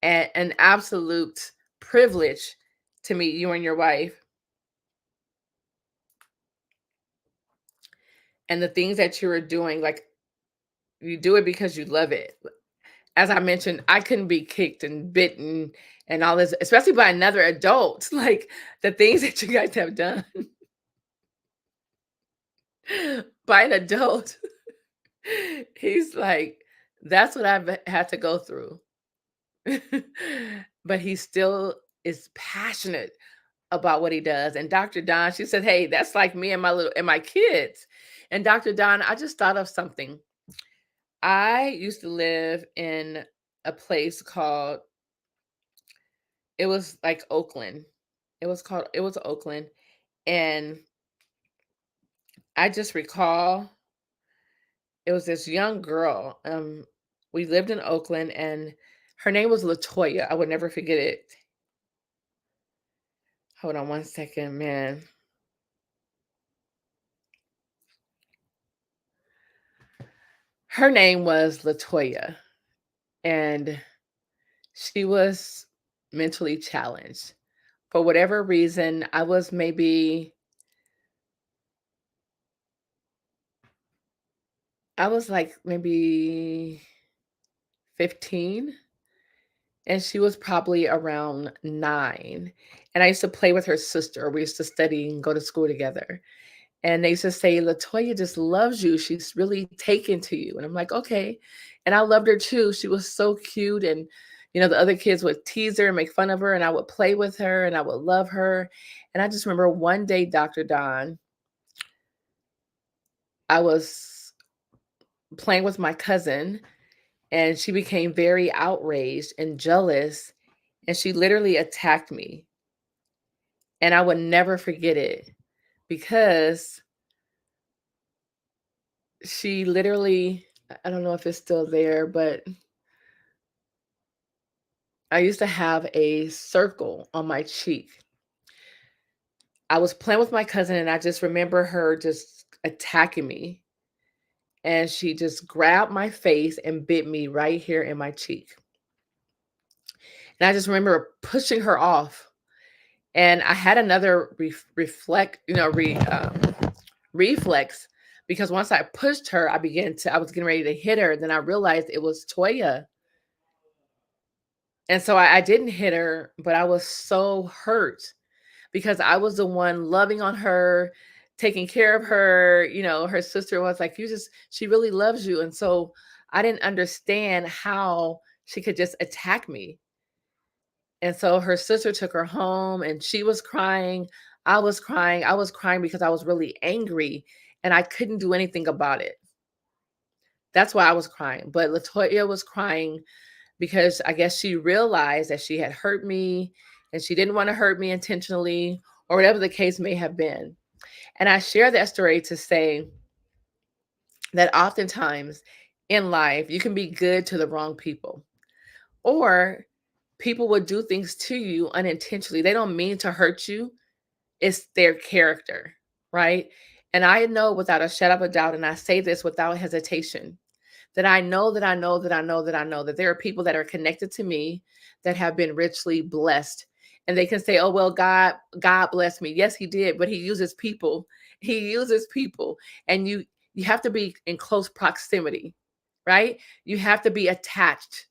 an absolute privilege to meet you and your wife. And the things that you are doing, like, you do it because you love it. As I mentioned, I couldn't be kicked and bitten and all this, especially by another adult. Like the things that you guys have done. by an adult. He's like, that's what I've had to go through. But he still is passionate about what he does. And Dr. Don, she said, hey, that's like me and my kids. And Dr. Don, I just thought of something. I used to live in a place called, it was like Oakland. It was Oakland. And I just recall it was this young girl. We lived in Oakland and her name was Latoya. I would never forget it. Hold on one second, man. Her name was Latoya, and she was mentally challenged. For whatever reason, I was like maybe 15, and she was probably around 9. And I used to play with her sister. We used to study and go to school together. And they used to say, Latoya just loves you. She's really taken to you. And I'm like, okay. And I loved her too. She was so cute. And, the other kids would tease her and make fun of her. And I would play with her and I would love her. And I just remember one day, Dr. Don, I was playing with my cousin and she became very outraged and jealous. And she literally attacked me. And I would never forget it because she literally, I don't know if it's still there, but I used to have a circle on my cheek. I was playing with my cousin and I just remember her just attacking me. And she just grabbed my face and bit me right here in my cheek. And I just remember pushing her off. And I had another reflex because once I pushed her, I was getting ready to hit her. Then I realized it was Toya. And so I didn't hit her, but I was so hurt because I was the one loving on her, taking care of her. Her sister was like, she really loves you. And so I didn't understand how she could just attack me. And so her sister took her home and she was crying. I was crying. I was crying because I was really angry and I couldn't do anything about it. That's why I was crying. But Latoya was crying because I guess she realized that she had hurt me and she didn't want to hurt me intentionally or whatever the case may have been. And I share that story to say that oftentimes in life, you can be good to the wrong people, or people would do things to you unintentionally. They don't mean to hurt you. It's their character, right? And I know without a shadow of a doubt, and I say this without hesitation, that I know that there are people that are connected to me that have been richly blessed. And they can say, oh, well, God blessed me. Yes, he did, but he uses people. He uses people. And you have to be in close proximity, right? You have to be attached.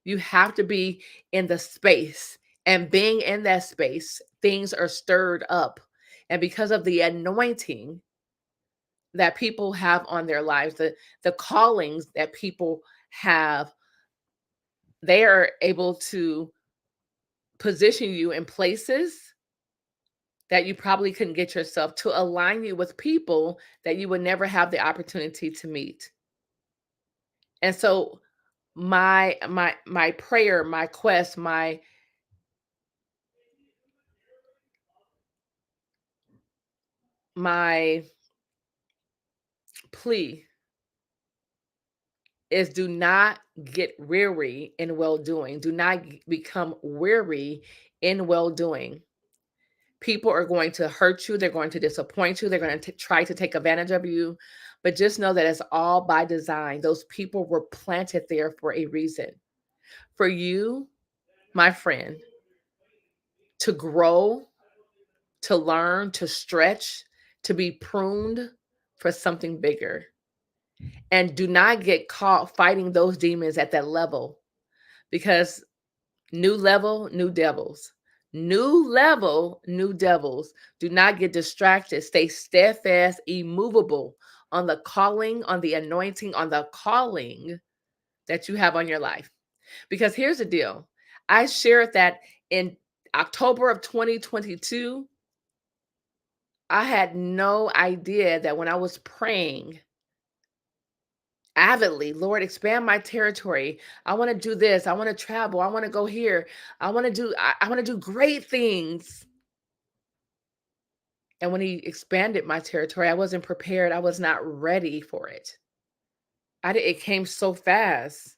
You have to be in the space. And being in that space, things are stirred up. And because of the anointing that people have on their lives, the callings that people have, they are able to position you in places that you probably couldn't get yourself, to align you with people that you would never have the opportunity to meet. And so my prayer, my quest, my plea is, do not get weary in well-doing. Do not become weary in well-doing. People are going to hurt you. They're going to disappoint you. They're going to try to take advantage of you. But just know that it's all by design. Those people were planted there for a reason. For you, my friend, to grow, to learn, to stretch, to be pruned for something bigger. And do not get caught fighting those demons at that level, because new level, new devils. New level, new devils. Do not get distracted. Stay steadfast, immovable on the calling, on the anointing, on the calling that you have on your life. Because here's the deal. I shared that in October of 2022, I had no idea that when I was praying avidly, Lord, expand my territory. I want to do this. I want to travel. I want to go here. I want to do great things. And when he expanded my territory, I wasn't prepared. I was not ready for it. It came so fast.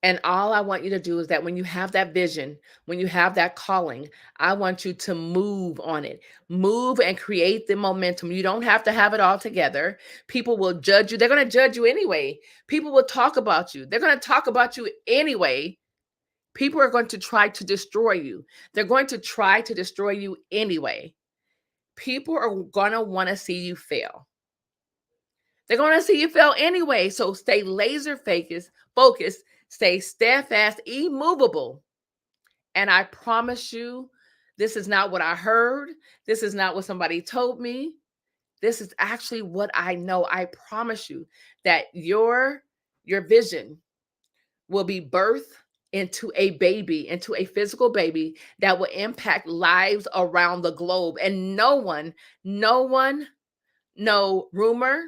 And all I want you to do is that when you have that vision, when you have that calling, I want you to move on it. Move and create the momentum. You don't have to have it all together. People will judge you. They're going to judge you anyway. People will talk about you. They're going to talk about you anyway. People are going to try to destroy you. They're going to try to destroy you anyway. People are going to want to see you fail. They're going to see you fail anyway. So stay laser focused, stay steadfast, immovable. And I promise you, this is not what I heard. This is not what somebody told me. This is actually what I know. I promise you that your vision will be birthed into a baby, into a physical baby that will impact lives around the globe. And no one, no rumor,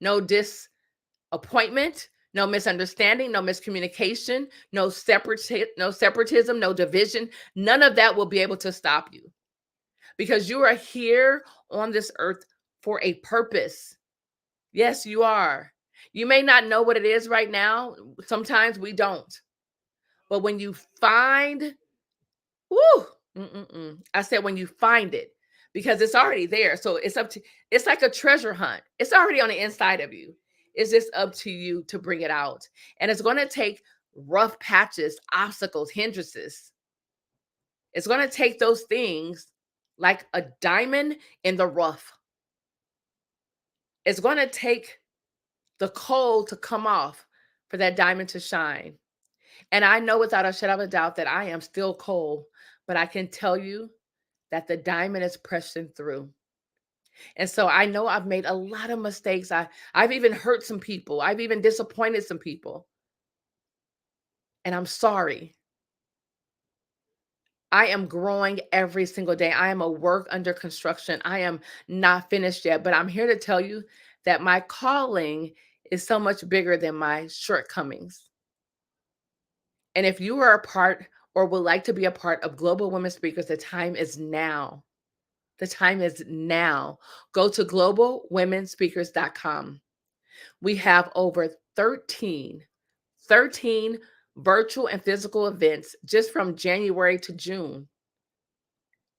no disappointment, no misunderstanding, no miscommunication, no separatism, no division. None of that will be able to stop you because you are here on this earth for a purpose. Yes, you are. You may not know what it is right now. Sometimes we don't. But when you find, I said when you find it, because it's already there. So it's like a treasure hunt. It's already on the inside of you. It's just up to you to bring it out. And it's going to take rough patches, obstacles, hindrances. It's going to take those things like a diamond in the rough. It's going to take the coal to come off for that diamond to shine. And I know without a shadow of a doubt that I am still coal, but I can tell you that the diamond is pressing through. And so I know I've made a lot of mistakes. I've even hurt some people. I've even disappointed some people. And I'm sorry. I am growing every single day. I am a work under construction. I am not finished yet, but I'm here to tell you that my calling is so much bigger than my shortcomings. And if you are a part or would like to be a part of Global Women Speakers, the time is now. The time is now. Go to globalwomenspeakers.com. We have over 13 virtual and physical events just from January to June.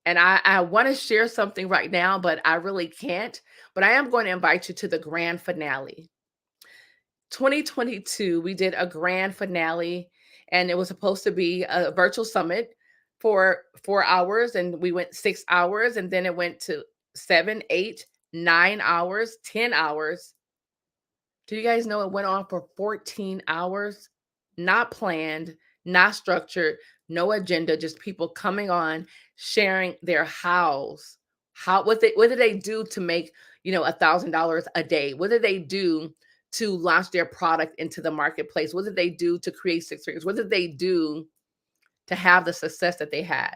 And I want to share something right now, but I really can't. But I am going to invite you to the grand finale. 2022, we did a grand finale, and it was supposed to be a virtual summit for 4 hours, and we went 6 hours, and then it went to 7, 8, 9 hours, 10 hours. Do you guys know it went on for 14 hours? Not planned, not structured, no agenda, just people coming on, sharing their hows. What did they do to make, $1,000 a day? What did they do to launch their product into the marketplace? What did they do to create six figures? What did they do to have the success that they had?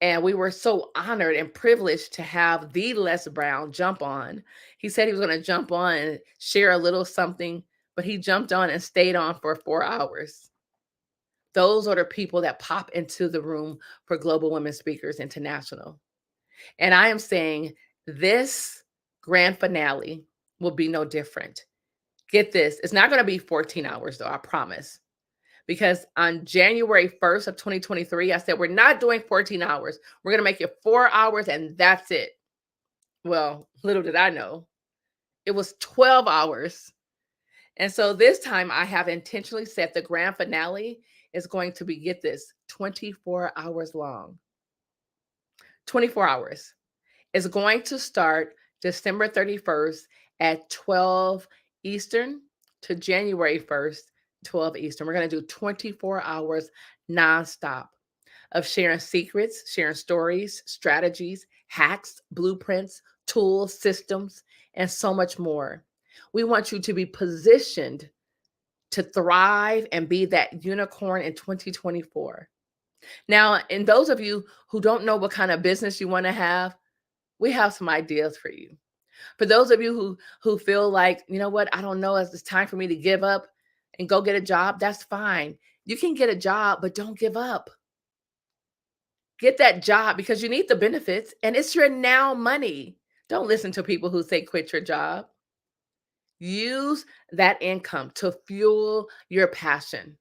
And we were so honored and privileged to have the Les Brown jump on. He said he was going to jump on and share a little something, but he jumped on and stayed on for 4 hours. Those are the people that pop into the room for Global Women Speakers International. And I am saying this grand finale will be no different. Get this. It's not going to be 14 hours, though, I promise. Because on January 1st of 2023, I said, we're not doing 14 hours. We're going to make it 4 hours, and that's it. Well, little did I know, it was 12 hours. And so this time I have intentionally set the grand finale is going to be, get this, 24 hours long. 24 hours. It's going to start December 31st at 12 Eastern to January 1st, 12 Eastern. We're going to do 24 hours nonstop, of sharing secrets, sharing stories, strategies, hacks, blueprints, tools, systems, and so much more. We want you to be positioned to thrive and be that unicorn in 2024. Now, and those of you who don't know what kind of business you want to have, we have some ideas for you. For those of you who feel like, you know what, I don't know, it's time for me to give up and go get a job, that's fine. You can get a job, but don't give up. Get that job because you need the benefits and it's your now money. Don't listen to people who say quit your job. Use that income to fuel your passion.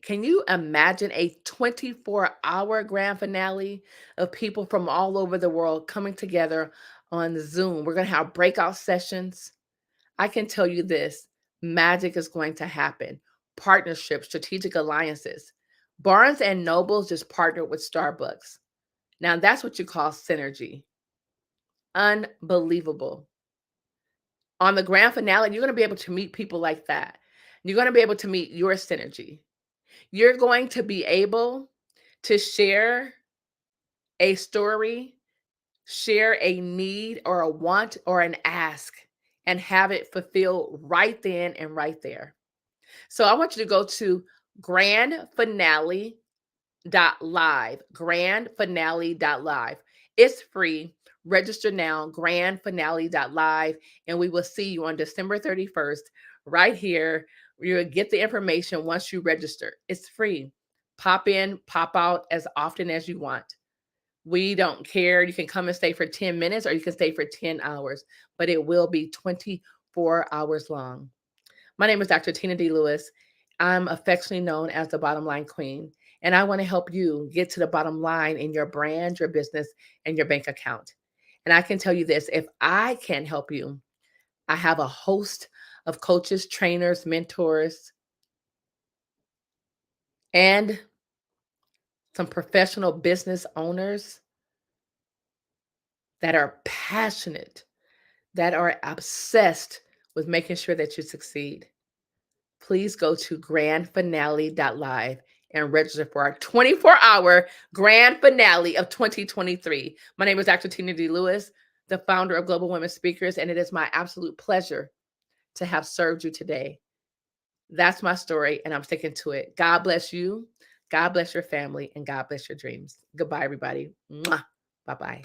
Can you imagine a 24-hour grand finale of people from all over the world coming together on Zoom? We're going to have breakout sessions. I can tell you this, magic is going to happen. Partnerships, strategic alliances. Barnes and Nobles just partnered with Starbucks. Now that's what you call synergy. Unbelievable. On the grand finale, you're going to be able to meet people like that. You're going to be able to meet your synergy. You're going to be able to share a story, share a need or a want or an ask, and have it fulfilled right then and right there. So I want you to go to grandfinale.live, grandfinale.live. It's free. Register now, grandfinale.live, and we will see you on December 31st right here. You'll get the information once you register. It's free. Pop in, pop out as often as you want. We don't care. You can come and stay for 10 minutes or you can stay for 10 hours, but it will be 24 hours long. My name is Dr. Tina D. Lewis. I'm affectionately known as the Bottom Line Queen, and I want to help you get to the bottom line in your brand, your business, and your bank account. And I can tell you this, if I can help you, I have a host of coaches, trainers, mentors, and some professional business owners that are passionate, that are obsessed with making sure that you succeed. Please go to grandfinale.live and register for our 24-hour grand finale of 2023. My name is Dr. Tina D. Lewis, the founder of Global Women Speakers, and it is my absolute pleasure to have served you today. That's my story, and I'm sticking to it. God bless you, God bless your family, and God bless your dreams. Goodbye, everybody. Mwah. Bye-bye.